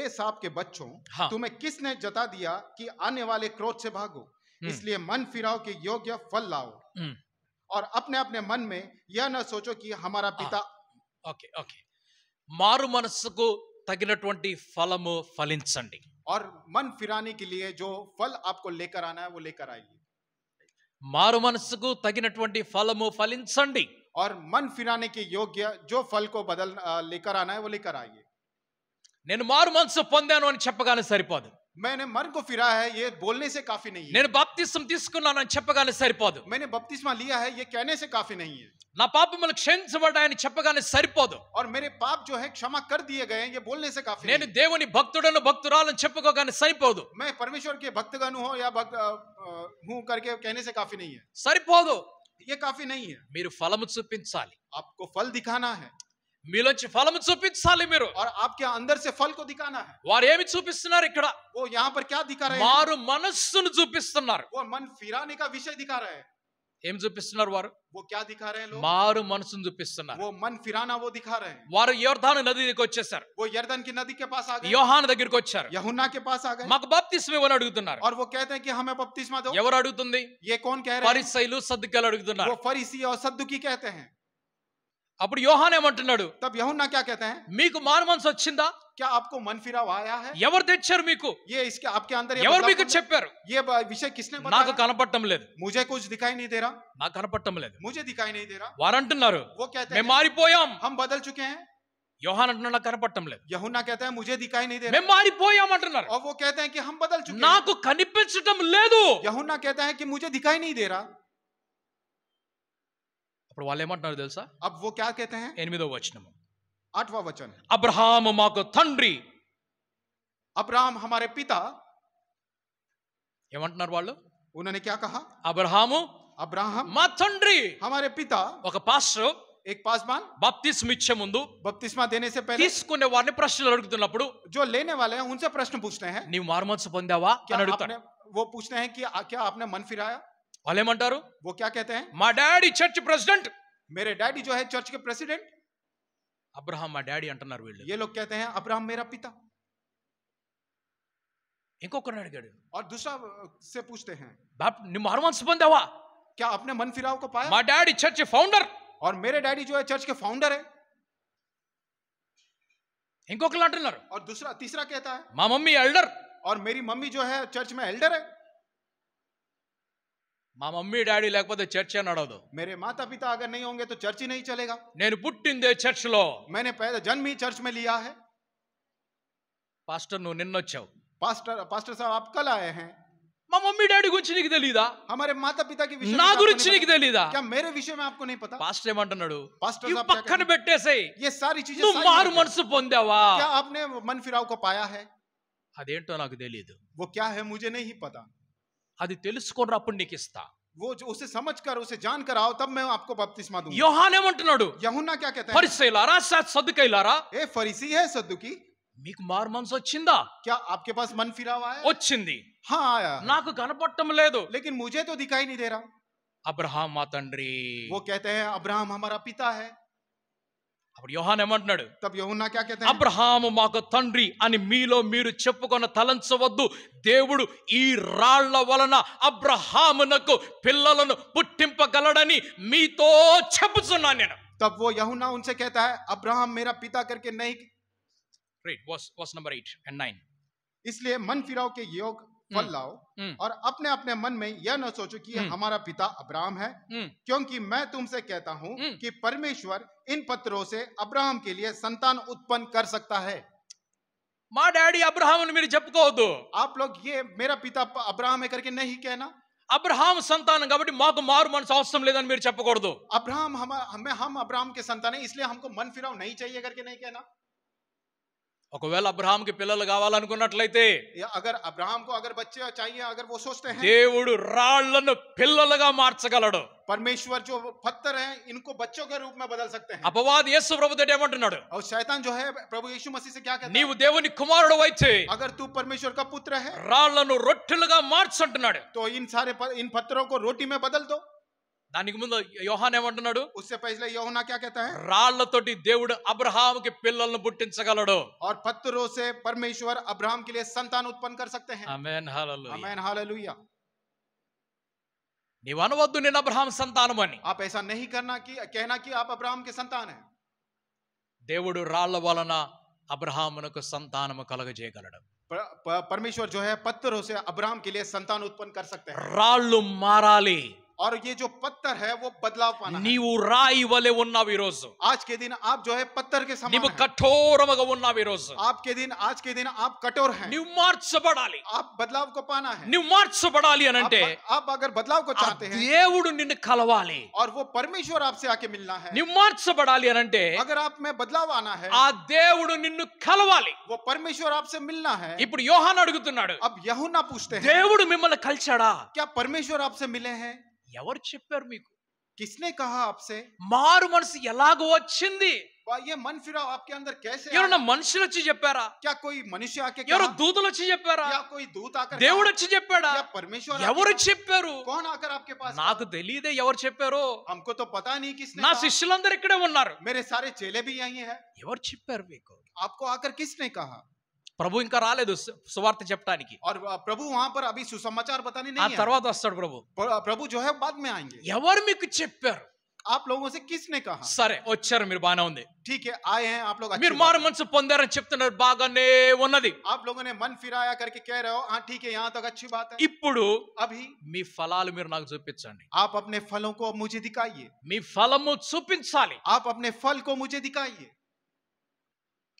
सांप के बच्चों, हाँ। तुम्हें किसने जता दिया कि आने वाले क्रोध से भागो? इसलिए मन फिराव के योग्य फल लाओ और अपने अपने मन में यह न सोचो कि हमारा पिता। ఓకే ఓకే మారు మనస్సుకు తగినటువంటి ఫలము ఫలించండి. और मन फिराने के लिए जो फल आपको लेकर आना है वो लेकर आइए। మారు మనస్సుకు తగినటువంటి ఫలము ఫలించండి. और मन फिराने के योग्य जो फल को लेकर आना है वो लेकर आइए। నేను మారు మనస్సు పొందాను అని చెప్పగానే సరిపోదు. मैंने मन को फिरा है ये बोलने से काफी नहीं है। నేను బాప్తిసం తీసుకున్నాను అని చెప్పగానే సరిపోదు. मैंने बपतिस्मा लिया है ये कहने से काफी नहीं है। నా పాపములు క్షమించబడ్డాయని చెప్పగానే సరిపోదు. और मेरे पाप जो है क्षमा कर दिए गए हैं ये बोलने से काफी నేను नहीं। దేవుని భక్తుడను భక్తురాలను చెప్పుకోగానే సరిపోదు. मैं परमेश्वर के भक्तगण हूं या भक्त हूं करके कहने से काफी नहीं है। సరిపోదు. ये काफी नहीं है। మీరు ఫలము చూపించాలి. आपको फल दिखाना है మీలోంచి ఫలము చూపించాలి మీరు. और आपके अंदर से फल को दिखाना है। వారు ఏమి చూపిస్తున్నారు ఇక్కడ? वो यहाँ पर क्या दिखा रहे हैं? మారు మనస్సును చూపిస్తున్నారు. वो मन फिराने का विषय दिखा रहे हैं। ఏం చూపిస్తున్నారు వారు? वो क्या दिखा रहे हैं लोग? మారు మనసును చూపిస్తున్నారు. वो मन फिराना वो दिखा रहे हैं। వారు యోర్దాను నది దగ్గరికి వచ్చేసారు. वो यरदन की नदी के पास आ गए, యోహాను దగ్గరికి వచ్చారు. यूहन्ना के पास आ गए మాకు బాప్తిస్మం ఇవ్వని అడుగుతున్నారు. और वो कहते हैं कि हमें बपतिस्मा दो। ఎవరు అడుగుతుంది? ये कौन कह रहे हैं? పరిసయ్యులు సద్దుకాయలు అడుగుతున్నారు. वो फरीसी और सद्दुकी कहते हैं। అప్పుడు యోహాను ఏమంటున్నాడు? तब यूहन्ना क्या कहते हैं? మీకు మారు మనసు వచ్చిందా? क्या आपको मन फिराव आया है? ఎవరు తెచ్చారు మీకు? ये इसके आपके अंदर ये ఎవరు बदलाव మీకు कौन- చెప్పారు? ये विषय किसने నాకు बताया? కనపడటం లేదు. मुझे कुछ दिखाई नहीं दे रहा। నాకు కనపడటం లేదు. मुझे दिखाई नहीं दे रहा। వారు అంటున్నారు वो कहते మేము हैं మారిపోయాం. हम बदल चुके हैं। యోహాను అంటున్నాడు నాకు కనపడటం లేదు. यूहन्ना कहता है मुझे दिखाई नहीं दे रहा। మేము మారిపోయాం అంటున్నారు. और वो कहते हैं कि हम बदल चुके हैं। నాకు కనిపించటం లేదు. यूहन्ना कहता है कि मुझे दिखाई नहीं दे रहा। అప్పుడు వాళ్ళు ఏమంటున్నారు తెలుసా? अब वो क्या कहते हैं? 8వ వచనము 8वां वचन, అబ్రహాము మాకు తండ్రి. अब्राहम हमारे पिता। ఏమంటున్నారు వాళ్ళు? उन्होंने क्या कहा? అబ్రహాము अब्राहम మా తండ్రి. हमारे पिता। ఒక పాస్టర్ एक पासवान బాప్తిస్మం ఇచ్చే ముందు बपतिस्मा देने से पहले తీసుకునే వారిని ప్రశ్నలు అడుగుతున్నప్పుడు जो लेने वाले हैं उनसे प्रश्न पूछते हैं, నీవు మారుమనసు పొందావా क्या అని అడుగుతాడు. आपने, वो पूछते हैं कि क्या आपने मन फिराया? వాళ్ళు ఏమంటారు? वो क्या कहते हैं? మా డాడీ చర్చ్ ప్రెసిడెంట్. मेरे डैडी जो है चर्च के प्रेसिडेंट। అబ్రహాం మా డాడీ అంటున్నారు వీళ్ళు. ये लोग कहते हैं अब्राहम मेरा पिता। ఇంకొకరిని అడిగాడు, और दूसरा से पूछते हैं నువ్వు మారుమనసు పొందావా? क्या आपने मन फिराव को पाया? మా డాడీ చర్చ్ ఫౌండర్. और मेरे डैडी जो है चर्च के फाउंडर है। ఇంకొకరు అంటున్నారు और तीसरा कहता है మా మమ్మీ ఎల్డర్. और मेरी मम्मी जो है चर्च में एल्डर है। మా మమ్మీ డాడీ లేకపోతే చర్చ్ నడవదు. मेरे माता पिता अगर नहीं होंगे तो चर्च ही नहीं चलेगा। నేను పుట్టిందే చర్చ్ లో. मैंने पहले जन्म ही चर्च में लिया है। పాస్టర్ నువ్వు నిన్నొచ్చావు. पास्टर साहब आप कल आए हैं। మా మమ్మీ డాడీ గురించి నీకు తెలీదా? हमारे माता पिता के विषय में నా आपको గురించి नहीं నీకు पता? తెలీదా? क्या मेरे विषय में आपको नहीं पता? పాస్టర్ ఏమంటున్నాడు? पास्टर ఇవి साहब क्या పక్కన कहते పెట్టేసేయ్. हैं? ये सारी चीजें నువ్వు साइड में మారు रखें। మనసు పొందావా? क्या आपने मन फिराव को पाया है? అదేంటో నాకు తెలియదు. वो क्या है मुझे नहीं पता। అది తెలుసుకొని అప్పుడు నీకు ఇస్తా. वो जो उसे समझ कर उसे जान कर आओ तब मैं आपको बपतिस्मा दूंगा। యోహాను ఏమంటున్నాడు? यूहन्ना क्या कहते हैं? పరిసయ్యులారా సద్దుకాయలారా ए फरीसी है सद्दुकी, మీకు మారు మనసు వచ్చిందా? क्या आपके पास मन फिराव आया? వచ్చింది. हाँ आया है। నాకు కనపడటం లేదు. लेकिन मुझे तो दिखाई नहीं दे रहा। అబ్రహాం మా తండ్రి. वो कहते हैं अब्राहम हमारा पिता है। అప్పుడు యోహాను ఏమంటున్నాడు? तब यूहन्ना क्या कहते हैं? అబ్రహాము మాకు తండ్రి అని మీలో మీరు చెప్పుకొన తలంచవద్దు. దేవుడు ఈ రాళ్ల వలన అబ్రహామునకు పిల్లలను పుట్టింపగలడని మీతో చెప్పుచున్నాను నేను. तब वो यूहन्ना उनसे कहता है अब्राहम मेरा पिता करके नहीं। verse number 8 and 9. इसलिए मन फिराव के योग फल लाओ और अपने अपने मन में यह न सोचो कि हमारा पिता अब्राहम है, क्योंकि मैं तुमसे कहता हूं कि परमेश्वर इन पत्थरों से अब्राहम के लिए संतान उत्पन्न कर सकता है। మా డాడీ అబ్రహాం అని మీరు చెప్పుకోవద్దు. आप लोग ये मेरा पिता अब्राहम है करके नहीं कहना। అబ్రహాం సంతానం కాబట్టి మాకు మారు మనసు అవసరం లేదని మీరు చెప్పకూడదు. अब्राहम हम अब्राहम के संतान है इसलिए हमको मन फिराव नहीं चाहिए करके नहीं कहना। ఒకవేళ అబ్రహాంకి పిల్లలు కావాలనుకున్నట్లయితే या अगर अब्राहम को अगर बच्चे चाहिए, अगर वो सोचते हैं, దేవుడు రాళ్లను పిల్లలుగా మార్చగలడు. परमेश्वर जो पत्थर हैं इनको बच्चों के रूप में बदल सकते हैं. అపవాది యేసు ప్రభుతో ఏమంటున్నాడు? और शैतान जो है प्रभु यीशु मसीह से क्या कहता है? నీవు దేవుని కుమారుడు అయితే अगर तू परमेश्वर का पुत्र है రాళ్లను రొట్టెలుగా మార్చంటున్నాడు. तो इन पत्थरों को रोटी में बदल दो. దానికి ముందు యోహాన్ ఏమంటున్నాడు? उससे पहले यूहन्ना क्या कहता है? రాళ్లతోటి దేవుడు అబ్రహాముకి పిల్లలను పుట్టించగలడు. और पत्थरों से परमेश्वर अब्राहम के लिए संतान उत्पन्न कर सकते हैं. ఆమేన్ హల్లెలూయా. आमीन हालेलुया. నీవు అనవద్దు నేను అబ్రహాం సంతానం అని. आप ऐसा नहीं कहना कि आप अब्राहम के संतान हैं. దేవుడు రాళ్ల వలన అబ్రహామునకు సంతానము కలుగజేయగలడు. परमेश्वर जो है पत्थरों से अब्राहम के लिए संतान उत्पन्न कर सकते हैं. రాళ్ళు మారాలి. और ये जो पत्थर है वो बदलाव पाना है. నీవు రాయి వలె ఉన్నావు ఈ రోజు. आज के दिन आप जो है पत्थर के समान నీవు हैं. కఠోరముగా ఉన్నావు ఈ రోజు. आज के दिन आप कठोर हैं. నీవు మార్చబడాలి. आप बदलाव को पाना है. నీవు మార్చబడాలి అని అంటే आप अगर बदलाव को चाहते हैं దేవుడు నిన్ను కలవాలి. और वो परमेश्वर आपसे आके मिलना है. నీవు మార్చబడాలి అని అంటే अगर आप में बदलाव आना है, ఆ దేవుడు నిన్ను కలవాలి. वो परमेश्वर आपसे मिलना है. ఇప్పుడు యోహాను అడుగుతున్నాడు, अब यूहन्ना पूछते हैं, దేవుడు మిమ్మల్ని కలిచాడా? क्या परमेश्वर आपसे मिले हैं? ఎవరు చెప్పారు మీకు? किसने कहा आपसे? మారు మనసు ఎలాగో వచ్చింది? ये मन फिराव आपके अंदर कैसे ఎవరన్నా आया? మనుషులు వచ్చి చెప్పారా? क्या कोई मनुष्य आके ఎవరు कहा? దూతలు వచ్చి చెప్పారా? या कोई दूत आकर దేవుడు कहा? వచ్చి చెప్పాడా? या परमेश्वर ఎవరు आके చెప్పారు? कहा? कौन आकर आपके पास నాకు कहा? తెలియదే ఎవరు చెప్పారో. हमको तो पता नहीं किसने నా कहा. శిష్యులందరూ ఇక్కడే ఉన్నారు. मेरे सारे चेले भी यही हैं. ఎవరు చెప్పారు మీకు? आपको आकर किसने कहा? ప్రభు ఇంకా రాలేదు సువార్త చెప్పడానికి. और प्रभु वहां पर अभी सुसमाचार बताने ఆ नहीं है. తర్వాత వస్తాడు ప్రభు. प्रभु जो है बाद में आएंगे. ఎవరు మీకు చెప్పారు? आप लोगों से किसने कहा? సరే వచ్చారు మీరు, బానే ఉంది. ठीक है, आए हैं आप लोग. మీరు మారు మనసు పొందారని చెప్తున్నారు, బాగానే ఉన్నది. आप लोगों ने मन फिराया करके कह रहे हो, हाँ ठीक है, यहाँ तक अच्छी बात है. ఇప్పుడు अभी మీ ఫలాలు మీరు నాకు చూపించండి. आप अपने फलों को मुझे दिखाइए. మీ ఫలము చూపించాలి. आप अपने फल को मुझे दिखाइए.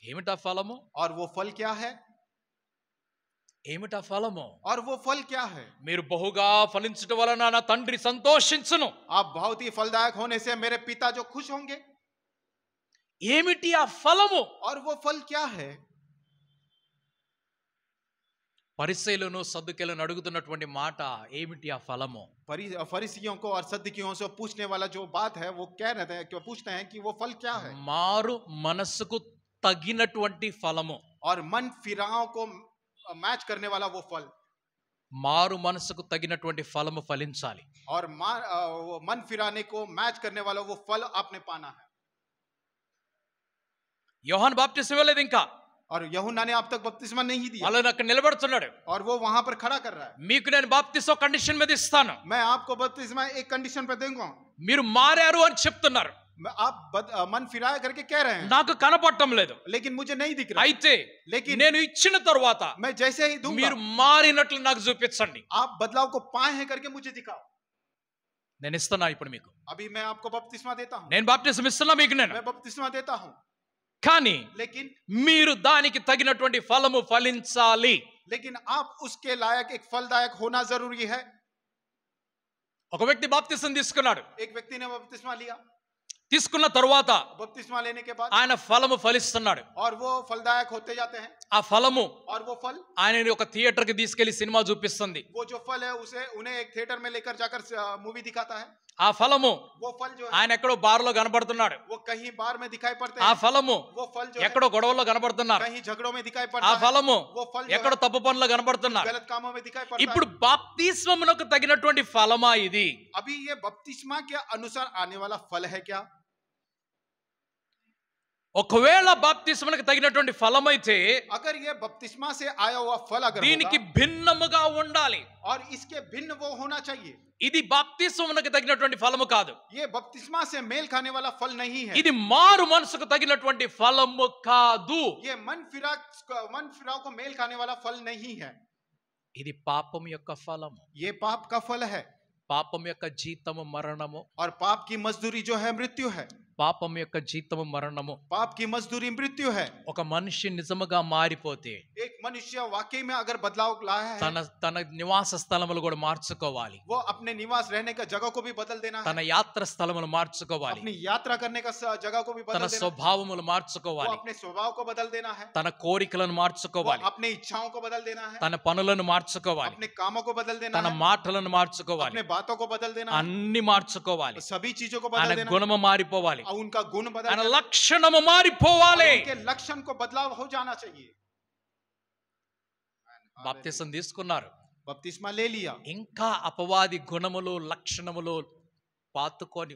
ఏమిటా ఫలము? और वो फल क्या है? ఏమిటా ఫలము? और वो फल क्या है? మీరు బహుగా ఫలించడం వలన నా తండ్రి సంతోషించును. आप बहुत ही फलदायक होने से मेरे पिता जो खुश होंगे. ఏమిటి ఆ ఫలము? और वो फल क्या है? పరిసయ్యులను సద్దుకేయులను అడుగుతున్నటువంటి మాట ఏమిటి ఆ ఫలము? फरीसियों को और सद्दुकियों से पूछने वाला जो बात है वो कह रहे थे, क्यों पूछते हैं कि वो फल क्या है? మారు మనస్సుకు తగినటువంటి ఫలము. और मन फिराव को मैच करने वाला वो फल. మారు మనసుకు తగినటువంటి ఫలము ఫలించాలి. और वो मन फिराने को मैच करने वाला वो फल आपने पाना है. యోహాను బాప్తిసం ఇవ్వలేదు ఇంకా. और यूहन्ना ने अब तक बपतिस्मा नहीं दिया. వాళ్ళని అక్కడ నిలబెడుతున్నాడు. और वो वहां पर खड़ा कर रहा है. మీకు నేను బాప్తిసం కండిషన్ మీద ఇస్తాను. मैं आपको बपतिस्मा एक कंडीशन पे दूंगा. మీరు మారారు అని చెప్తున్నారు. आप मन फिराया करके कह रहे हैं, నాకు కనపడటం లేదు. लेकिन मुझे नहीं दिख रहा. అయితే लेकिन నేను ఇచ్చిన తరువాత मैं जैसे ही दूंगा, మీరు మారినట్లు నాకు చూపించండి. आप बदलाव को पाए हैं करके मुझे दिखाओ. నేను ఇస్తున్నా ఇప్పుడు మీకు. अभी मैं आपको बपतिस्मा देता हूं. నేను బాప్తిసం ఇస్తున్నా మీకు నేను. मैं बपतिस्मा देता हूं. కానీ लेकिन మీరు దానికి తగినటువంటి ఫలము ఫలించాలి. आप उसके लायक एक फलदायक होना जरूरी है. ఒక వ్యక్తి బాప్తిసం తీసుకున్నాడు. एक व्यक्ति ने बपतिस्मा लिया. తీసుకున్న తరువాత बपतिस्मा लेने के बाद ఆయన ఫలము ఫలిస్తున్నాడు. और वो फलदायक होते जाते हैं. ఆ ఫలము और वो फल ఆయనని ఒక థియేటర్ కి తీసుకెళ్లి సినిమా చూపిస్తుంది. वो जो फल है उसे उन्हें एक थिएटर में लेकर जाकर मूवी दिखाता है. ఆ ఫలము वो फल जो है ఆయన ఎక్కడో బార్లో కనబడుతున్నాడు. वो कहीं बार में दिखाई पड़ते ఆ हैं. ఫలము वो फल जो है ఎక్కడో గొడవల్లో కనబడుతున్నారు. कहीं झगड़ों में दिखाई ఆ पड़ता है. ఫలము वो फल जो ఎక్కడో है తప్పు పనులు కనబడుతున్నారు. गलत कामों में दिखाई पड़ता ఇప్పుడు है. బాప్తిస్మమునకు తగినటువంటి ఫలమా ఇది? अभी ये बपतिस्मा के अनुसार आने वाला फल है क्या? ఒకవేళ బాప్తిస్మమునకు తగినటువంటి ఫలమైతే अगर ये बपतिस्मा से आया हुआ फल अगर దీనికి होगा, భిన్నముగా ఉండాలి. और इसके भिन्न वो होना चाहिए. ఇది బాప్తిస్మమునకు తగినటువంటి ఫలము కాదు. ये बपतिस्मा से मेल खाने वाला फल नहीं है. ఇది మారు మనసుకు తగినటువంటి ఫలము కాదు. ये मन फिराव को मेल खाने वाला फल नहीं है. ఇది పాపం యొక్క ఫలము. ये पाप का फल है. పాపం యొక్క జీతము మరణము. और पाप की मजदूरी जो है मृत्यु है. పాపం యొక్క జీతము మరణము. पाप की मजदूरी मृत्यु है. ఒక మనిషి నిజముగా మారిపోతే एक मनुष्य वाकई में अगर बदलाव लाया है, తన నివాస స్థలములు కూడా మార్చుకోవాలి. वो अपने निवास रहने का जगह को भी बदल देना తన है. యాత్ర స్థలములు మార్చుకోవాలి. अपनी यात्रा करने का जगह को भी తన बदल देना है. స్వభావములు वो మార్చుకోవాలి. अपने स्वभाव को बदल देना है. తన కోరికలను वो మార్చుకోవాలి. अपने इच्छाओं को बदल देना है. తన పనులను మార్చుకోవాలి. अपने कामों को बदल देना తన है. మాటలను మార్చుకోవాలి. अपने बातों को बदल देना है. అన్ని మార్చుకోవాలి. सभी चीजों को ఆయన बदल देना है. గుణము మారిపోవాలి. और उनका गुण बदल ఆయన देना है. లక్షణము మారిపోవాలి. उनके लक्षण को बदलाव हो जाना चाहिए. బాప్తిసం తీసుకున్నారు, बपतिस्मा ले लिया, ఇంకా అపవాది గుణములు లక్షణములు పాతుకొని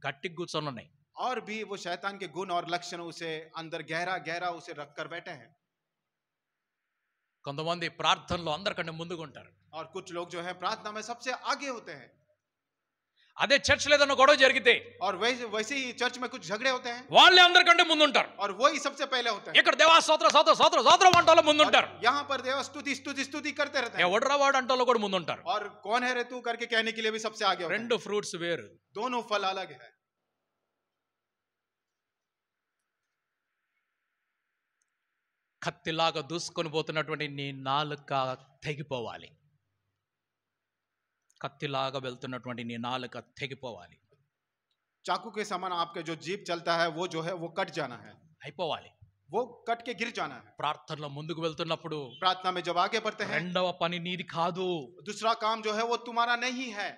గట్టి కూర్చొని ఉన్నాయి. और भी वो शैतान के गुण और लक्षण उसे अंदर गहरा गहरा उसे रख कर बैठे हैं. కొంతమంది ప్రార్థనలో అందరికంటే ముందుగా ఉంటారు. और कुछ लोग जो है प्रार्थना में सबसे आगे होते हैं. అదే చర్చ్ లేదన్న గొడవ జరిగితే और वैसे ही चर्च में कुछ झगड़े होते हैं వాళ్ళే అందరికంటే ముందు ఉంటారు. और वही सबसे पहले होते हैं. ఇక్కడ దేవా స్తోత్ర స్తోత్ర స్తోత్ర స్తోత్రం అంటాలో ముందు ఉంటారు. यहाँ पर देव स्तुति स्तुति स्तुति करते रहते हैं. ఎవడ్రా వాడు అంటాలో కూడా ముందు ఉంటారు. और कौन है रे तू करके कहने के लिए भी सबसे आगे होते हैं. రెండు ఫ్రూట్స్ వేరు. दोनों फल अलग है. కత్తిలాగా దూసుకొని పోతున్నటువంటి నీ నాలుక తెగిపోవాలి. కత్తిలాగా వెళ్తున్నటువంటి నీ నాలుక తెగిపోవాలి. चाकू के समान आपके जो जीभ चलता है वो जो है वो कट जाना है. అయిపోవాలి. वो कट के गिर जाना है. ప్రార్థనలో ముందుకు వెళ్తున్నప్పుడు प्रार्थना में जब आगे बढ़ते हैं, రెండవ పని నీది కాదు. दूसरा काम जो है वो तुम्हारा नहीं है.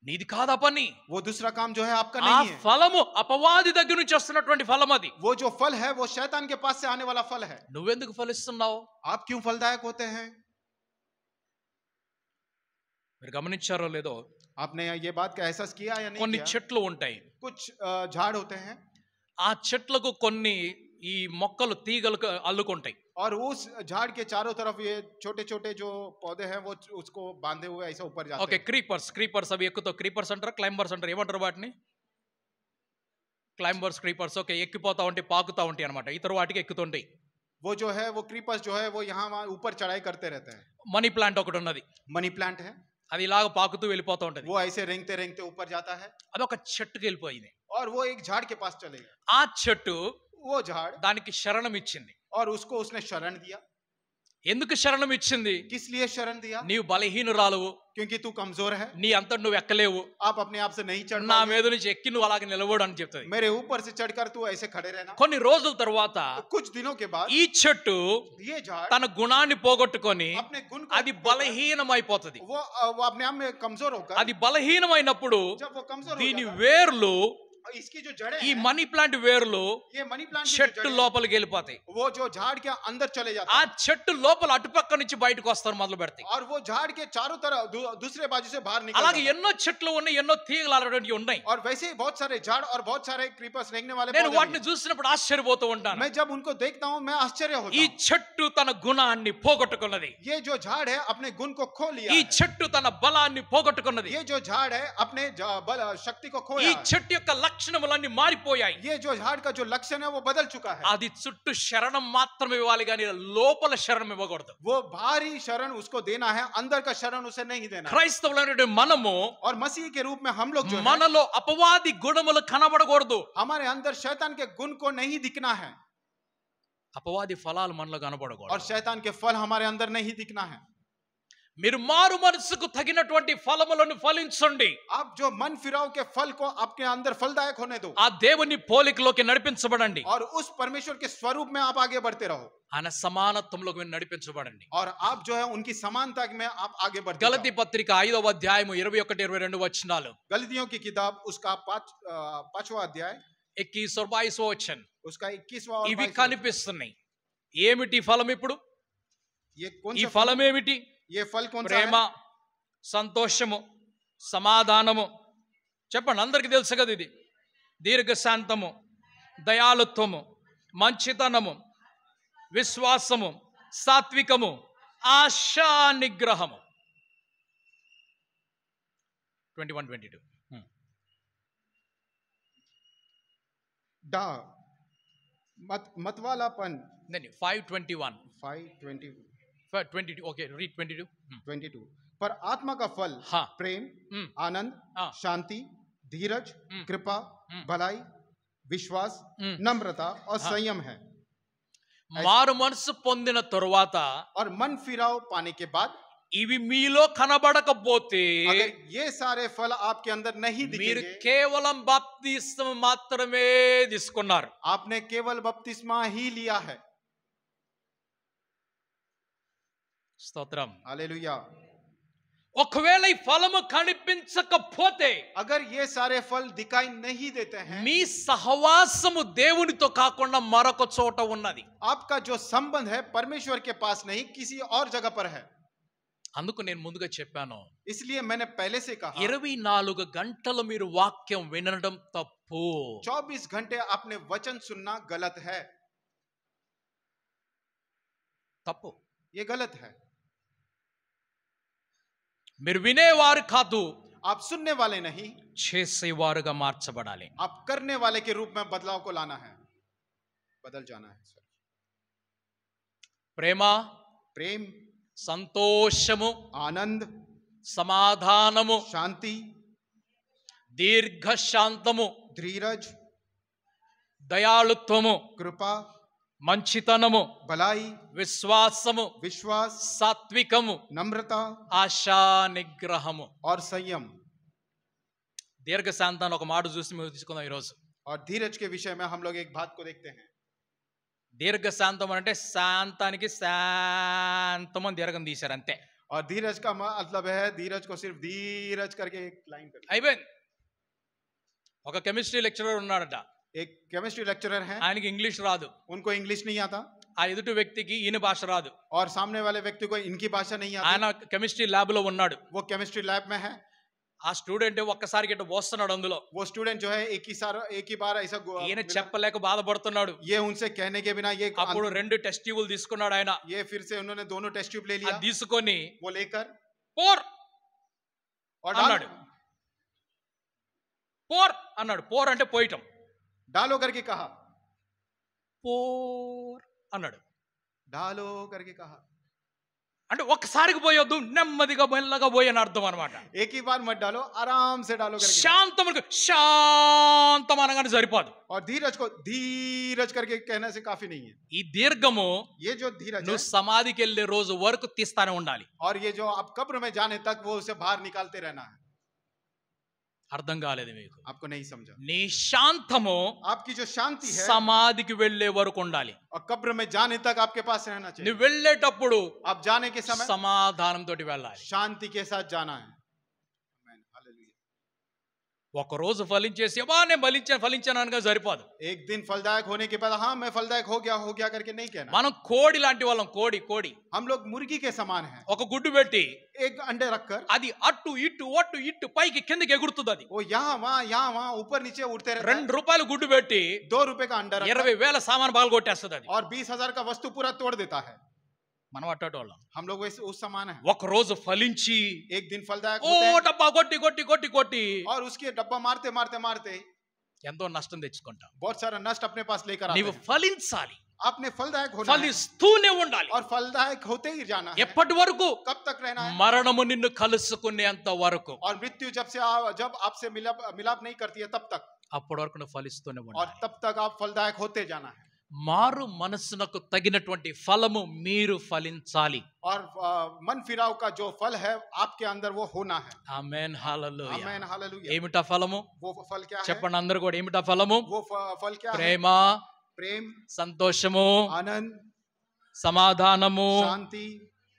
నీది కాదా పని. वो दूसरा काम जो है आपका ఆ नहीं है. ఫలము అపవాది దగ్గర నుంచి వస్తున్నటువంటి ఫలం అది. वो जो फल है वो शैतान के पास से आने वाला फल है. నువ్వెందుకు ఫలిస్తున్నావు? आप क्यों फलदायक होते हैं? మీరు గమనించారో లేదో, आपने ये बात का एहसास किया या नहीं కొన్ని किया? చెట్లు ఉంటాయి. कुछ झाड़ होते हैं ఆ చెట్లకు కొన్ని ఈ మొక్కలు తీగలు అల్లుకుంటాయి. और उस झाड़ के चारों तरफ ये छोटे छोटे जो पौधे हैं वो उसको बांधे हुए ऐसा ऊपर जाते ఓకే, हैं. క్రీపర్స్ అవి ఎక్కుతావు. క్రీపర్స్ అంటారా క్లైంబర్స్ అంటారు, ఏమంటారు వాటిని? Climbers creepers. ఓకే, ఎక్కిపోతా ఉంటాయి, పాకుతా ఉంటాయి అనమాట. ఇతర వాటికి ఎక్కుతుంటాయి. वो जो है वो क्रीपर्स जो है वो यहाँ वहाँ ऊपर चढ़ाई करते रहते हैं. మనీ ప్లాంట్ ఒకటి ఉన్నది. मनी प्लांट है, అది ఇలాగ పాకుతూ వెళ్ళిపోతూ ఉంటది. वो ऐसे रेंगते रेंगते ऊपर जाता है అది ఒక చెట్టుకి వెళ్ళిపోయింది. और वो एक झाड़ के पास चलेगा. ఆ చెట్టు वो झाड़ దానికి శరణం ఇచ్చింది. और उसको उसने शरण दिया. ఎందుకు శరణం ఇచ్చింది? किस लिए शरण दिया? నీవు బలహీనురాలువు, क्योंकि तू कमजोर है, నీ అంతట నువ్వు ఎక్కలేవు, आप अपने आप से नहीं चढ़ నా पाओगे. మీద నుంచి ఎక్కి నువ్వు అలాగే నిలబడు అని చెప్తుంది. मेरे ऊपर से चढ़कर तू ऐसे खड़े रहना. కొన్ని రోజుల తర్వాత तो कुछ दिनों के बाद ఈ చెట్టు ये झाड़ తన గుణాన్ని పోగొట్టుకొని अपने गुण को అది బలహీనమైపోతుంది. वो अपने आप में कमजोर होकर, అది బలహీనమైనప్పుడు जब वो कमजोर हो దీని जाता వేర్లు, है, इसकी जो जड़ें ఈ हैं, మనీ ప్లాంట్ వేర్లు ये मनी प्लांट की जो చెట్టు जड़ें, లోపలికి వెళ్ళిపోతాయి. वो जो झाड़ के अंदर चले जाते ఆ हैं చెట్టు లోపల అటుపక్క నుంచి బయటకు వస్తారు, మొదలు పెడతాయి. और वो झाड़ के चारों तरफ दूसरे बाजू से बाहर निकल అలాగే जाते हैं. ఎన్నో చెట్లు ఉన్నాయి, ఎన్నో తీగలు అలాంటివి ఉన్నాయి. और वैसे ही बहुत सारे झाड़ और बहुत सारे क्रीपर्स रेंगने वाले నేను पौधे వాటిని भी हैं. చూసినప్పుడు ఆశ్చర్యపోతూ ఉంటాను. मैं जब उनको देखता हूँ मैं आश्चर्य होता ఈ हूँ. చెట్టు తన గుణాన్ని పోగొట్టుకున్నది. ये जो झाड़ है अपने गुण को खो लिया ఈ है. చెట్టు తన బలాన్ని పోగొట్టుకున్నది. ये जो झाड़ है अपने शक्ति को ఈ खोया है. చెట్టు యొక్క లక్షణములన్నీ మారిపోయాయి. ये जो झाड़ का जो लक्षण है वो बदल चुका है. అది చుట్టూ శరణం మాత్రమే ఇవ్వాలి, కానీ లోపల శరణం ఇవ్వకూడదు. वो बाहरी शरण उसको देना है, अंदर का शरण उसे नहीं देना है. క్రైస్తవులైన మనము और मसीह के रूप में हम लोग जो है, మనలో అపవాది గుణములు కనబడకూడదు. हमारे अंदर शैतान के गुण को नहीं दिखना है అపవాది ఫలాలు మనలో और కనబడకూడదు. शैतान के फल हमारे अंदर नहीं दिखना है. మీరు మారు మనసుకు తగినటువంటి ఫలములను ఫలించండి. आप जो मन फिराव के फल को आपके अंदर फलदायक होने दो ఆ దేవుని పోలికలోకి నడిపించబడండి. और उस परमेश्वर के स्वरूप में आप आगे बढ़ते रहो ఆయన సమానత్వంలోకి మీరు నడిపించబడండి. और आप जो है उनकी समानता में आप आगे बढ़ते గలతీ रहो. పత్రిక 5వ అధ్యాయము 21-22 వచనాలు. गलतियों की किताब उसका 5वां अध्याय 21-22 వచనం. उसका 21वां और ఇవి 22वां కనిపిస్తున్నాయి. ఏమిటి ఫలం? ఇప్పుడు ये कौन ఈ सा ఫలం ఏమిటి? ये फल कौन सा ప్రేమ, है? సంతోషము, సమాధానము. చెప్పండి, అందరికీ తెలుసు కదా ఇది. దీర్ఘశాంతము, దయాళుత్వము, మంచితనము, విశ్వాసము, సాత్వికము, ఆశా నిగ్రహము. 21-22. डा मतवालापन 5:21. 5:22 ఓకే, రీడ్ 22. 22 पर आत्मा का फल हाँ. प्रेम, हम्म. आनंद, हाँ. शांति, धीरज, हम्म, कृपा, हम्म, भलाई, विश्वास, हम्म, नम्रता और हाँ। संयम है। మారు మనసు పొందిన తరువాత और मन फिराव पाने के बाद ఇవి మీలో కనబడకపోతే अगर ये सारे फल आपके अंदर नहीं మీరు दिखेंगे, కేవలం బాప్తిస్మం మాత్రమే తీసుకున్నారు. आपने केवल बपतिस्मा ही लिया है। స్తోత్రం. हालेलुया। ఒకవేళ ఈ ఫలము కనిపించకపోతే अगर ये सारे फल दिखाई नहीं देते हैं, మీ సహవాసము దేవునితో కాకుండా మరొక చోట ఉన్నది. आपका जो संबंध है परमेश्वर के पास नहीं किसी और जगह पर है। అందుకు నేను ముందుగా చెప్పాను, इसलिए मैंने पहले से कहा 24 గంటలు మీరు వాక్యం వినడం తప్పు. 24 घंटे आपने वचन सुनना गलत है। తప్పు. ये गलत है। మీరు వినేవారు కాదు, आप सुनने वाले नहीं, చేసేవారుగా మార్చబడాలి. आप करने वाले के रूप में बदलाव को लाना है, बदल जाना है। ప్రేమ, प्रेम, సంతోషము, आनंद, సమాధానము, శాంతి, దీర్ఘశాంతము, धीरज, దయాళుత్వము, कृपा, మంచితనము, भलाई, విశ్వాసము, विश्वास, సాత్వికము, नम्रता ఆశా నిగ్రహము. और संयम। దీర్ఘశాంతాన్ని ఒక మాట చూసి మేము తీసుకుందాం ఈరోజు. और धीरज के विषय में हम लोग एक बात को देखते हैं। దీర్ఘశాంతం అంటే శాంతానికి శాంతం అని దీర్ఘం తీశారు అంతే. और धीरज का मतलब है धीरज को सिर्फ धीरज करके एक लाइन कर। అయిపోయింది. ఒక కెమిస్ట్రీ లెక్చరర్ ఉన్నాడట, एक केमिस्ट्री लेक्चरर हैं, ఆయనకి ఇంగ్లీష్ రాదు, उनको इंग्लिश नहीं आता ఆ ఎదుటి వ్యక్తికి ఈయన భాష రాదు. और सामने वाले व्यक्ति को इनकी भाषा नहीं आती। ఆయన కెమిస్ట్రీ ల్యాబ్ లో ఉన్నాడు. वो केमिस्ट्री लैब में है। ఆ స్టూడెంట్ ఒక్కసారి గిట్ట పోస్తున్నాడు అందులో. वो स्टूडेंट जो है एक ही बार ऐसा ఈయన చెప్పలేక బాధపడుతున్నాడు. ये उनसे कहने के बिना ये అప్పుడు 2 టెస్ట్ ట్యూబులు తీసుకున్నాడు ఆయన. ये फिर से उन्होंने दोनों टेस्ट ट्यूब ले लिया। అది తీసుకొని वो लेकर పోర్ और అన్నాడు. పోర్ అన్నాడు. పోర్ అంటే పోయటం. डालो करके कहा। పోర్ అన్నాడు. डालो करके कहा అంటే ఒక్కసారికి పోయొద్దు, నెమ్మదిగా మెల్లగా పోయి అని అర్థం అనమాట. एक ही बार मत डालो, आराम से डालो करके। శాంతం అనగానే సరిపోదు. और धीरज को धीरज करके कहने से काफी नहीं है। ఈ దీర్ఘము ये जो धीरज है, నువ్వు సమాధికి వెళ్ళే రోజు వరకు తీస్తానే ఉండాలి. और ये जो आप कब्र में जाने तक वो उसे बाहर निकालते रहना है। అర్థం కాలేదు మీకు? आपको नहीं समझा। నీ శాంతము आपकी जो शांति है సమాధికి వెళ్ళే వరకు ఉండాలి. और कब्र में जाने तक आपके पास रहना चाहिए। నువ్వు వెళ్ళేటప్పుడు आप जाने के समय సమాధానంతో వెళ్ళాలి. शांति के साथ जाना है। आमीन, हालेलुया। ఒక రోజు ఫలించేసి అబ్బా నేను ఫలించాను అనగా సరిపోదు. एक दिन फलदायक होने के बाद हाँ मैं फलदायक हो गया करके नहीं कहना। మనం కోడి లాంటి వాళ్ళం. కోడి हम लोग मुर्गी के समान हैं। ఒక గుడ్డు పెట్టి एक अंडे रखकर అది అటు ఇటు పైకి కిందకి ఎగురుతుంది. అది वो यहाँ वहाँ ऊपर नीचे उड़ते रहते हैं। ₹2 గుడ్డు పెట్టి 2 रुपए का अंडा रखकर 20,000 సామాన్ బాగా కొట్టేస్తుంది. అది और 20,000 का वस्तु पूरा तोड़ देता है। మనం అట్టటి వాళ్ళం. हम लोग उस समान है। ఒక రోజు ఫలించి एक दिन फलदायक ఓ होते हैं డబ్బా కొట్టి और उसके डब्बा मारते ఎంతో నష్టం తెచ్చుకుంటాం. बहुत सारा नष्ट अपने पास लेकर आते నీవు हैं। ఫలించాలి, आपने फलदायक होना है ఫలిస్తూనే ఉండాలి. और फलदायक होते ही जाना है। ఎప్పటి వరకు? कब तक रहना है? మరణము నిన్ను కలుసుకునేంత వరకు. और मृत्यु जब आपसे मिलाप नहीं करती है तब तक, అప్పటి వరకు నువ్వు ఫలిస్తూనే और ఉండాలి. तब तक आप फलदायक होते जाना है। మారు మనస్సునకు తగినటువంటి ఫలము మీరు ఫలించాలి. और मन फिराव का जो फल है आपके अंदर वो होना है। ఆమేన్, హల్లెలూయా. आमीन, हालेलुया। ఏమిటా ఫలము? वो फल क्या है? చెప్పండి అందరూ కూడా, ఏమిటా ఫలము? वो फल क्या है? ప్రేమ, प्रेम, సంతోషము, आनंद, సమాధానము, शांति,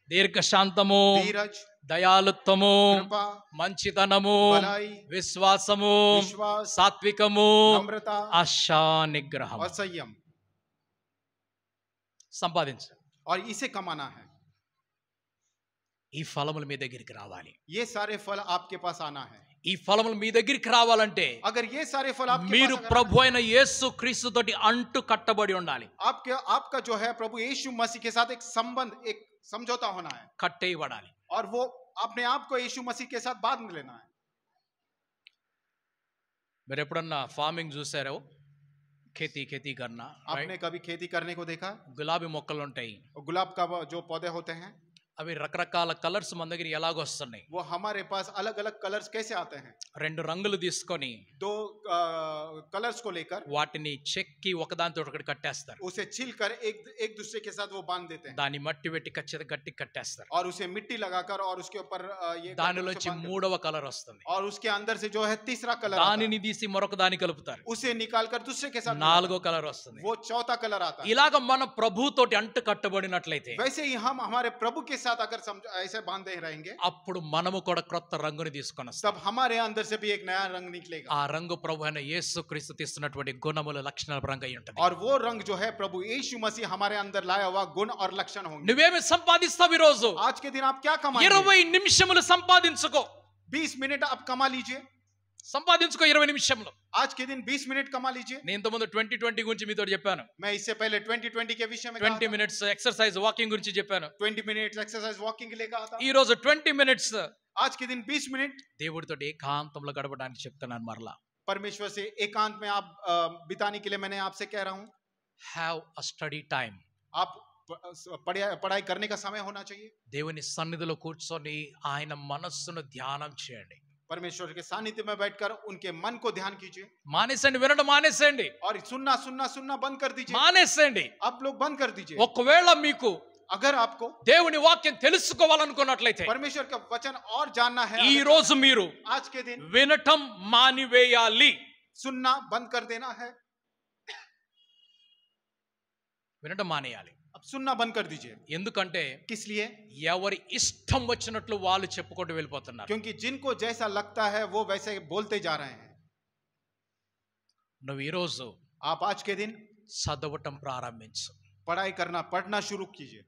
దీర్ఘశాంతము, धीरज, దయాళుత్వము, कृपा, మంచితనము, भलाई, విశ్వాసము, विश्वास, సాత్వికము, नम्रता ఆశా నిగ్రహం. और संयम। సంపాదించు. और इसे कमाना है। ఈ ఫలములు మీ దగ్గరికి రావాలి. ये सारे फल आपके पास आना है। ఈ ఫలములు మీ దగ్గరికి రావాలంటే अगर ये सारे फल आपके మీరు पास ప్రభు అయిన యేసు క్రీస్తు తోటి అంటు కట్టబడి ఉండాలి. आपका जो है प्रभु यीशु मसीह के साथ एक संबंध, एक समझौता होना है। కట్టేయబడాలి. और वो अपने आप को यीशु मसीह के साथ बांध लेना है। మీరు ఎప్పుడన్నా ఫార్మింగ్ చూసారో? खेती करना, आपने कभी खेती करने को देखा? గులాబీ మొక్కలు ఉంటాయి. गुलाब का जो पौधे होते हैं అవి రకరకాల కలర్స్ మన దగ్గర ఎలాగో వస్తున్నాయి. वो हमारे पास अलग अलग कलर्स कैसे आते हैं. రెండు రంగులు తీసుకొని दो कलर्स को लेकर వాటిని చెక్కి ఒకదానితో ఒకటి కట్టేస్తారు. उसे छीलकर एक दूसरे के साथ वो बांध देते हैं. దాన్ని మట్టి పెట్టి గట్టి కట్టేస్తారు. और उसे मिट्टी लगाकर और उसके ऊपर ये దానిలోంచి మూడవ కలర్ వస్తుంది. और उसके अंदर से जो है तीसरा कलर దానిని తీసి మరొక దాన్ని కలుపుతారు. उसे निकालकर दूसरे के साथ నాలుగో కలర్ వస్తుంది. वो चौथा कलर आता है. ఇలాగ మన ప్రభుతోటి అంటు కట్టబడినట్లయితే वैसे ही हम हमारे प्रभु के साथ अगर ऐसे बांधे रहेंगे అప్పుడు మనము కూడా క్రొత్త రంగుని తీసుకొని వస్తాం. तब हमारे अंदर से भी एक नया रंग निकलेगा. ఆ రంగు ప్రభు అయిన యేసుక్రీస్తు తీస్తున్నటువంటి గుణముల లక్షణాల పరంగా అయి ఉంటుంది. और वो रंग जो है प्रभु यीशु मसीह हमारे अंदर लाया हुआ गुण और लक्षण होंगे. నువ్వేమి సంపాదిస్తావు ఈ రోజు? आज के दिन आप क्या कमाएंगे? 20 నిమిషములు సంపాదించుకో. 20 मिनट आप कमा लीजिए. సంపాదించుకో 20 నిమిషములు. आज के दिन 20 मिनट कमा लीजिए. నేను ఇంతకుముందు 2020 గురించి మీతో చెప్పాను. मैं इससे पहले 2020 के विषय में 20 మినిట్స్ ఎక్సర్సైజ్ వాకింగ్ గురించి చెప్పాను. 20 मिनट एक्सरसाइज वॉकिंग के लिए कहा था. ఈ రోజు 20 మినిట్స్ आज के दिन 20 मिनट దేవుడితో ఏకాంతంలో గడపడానికి చెప్తున్నాను. మరలా परमेश्वर से एकांत में आप बिताने के लिए मैंने आपसे कह रहा हूं. Have a study time. आप पढ़ाई करने का समय होना चाहिए. దేవుని సన్నిధిలో కూర్చొని ఆయన మనస్సును ధ్యానం చేయండి. परमेश्वर के सानिध्य में बैठकर उनके मन को ध्यान कीजिए. మానేసండి, వినడం మానేసండి. और सुनना सुनना सुनना बंद कर दीजिए. మానేసండి. आप लोग बंद कर दीजिए. ఒకవేళ మీకు अगर आपको దేవుని వాక్యం తెలుసుకోవాలనుకున్నట్లయితే परमेश्वर का वचन और जानना है, ఈ రోజు మీరు आज के दिन వినటం మానివేయాలి. सुनना बंद कर देना है. వినటం మానేయాలి. अब सुनना बंद कर दीजिए. ఎందుకంటే किस लिए? ఎవరి ఇష్టం వచ్చినట్లు వాళ్ళు చెప్పుకుంటూ వెళ్ళిపోతున్నారు. क्योंकि जिनको जैसा लगता है वो वैसे बोलते जा रहे हैं. నువ్వు ఈ రోజు आप आज के दिन చదవటం ప్రారంభించు. पढ़ना शुरू कीजिए.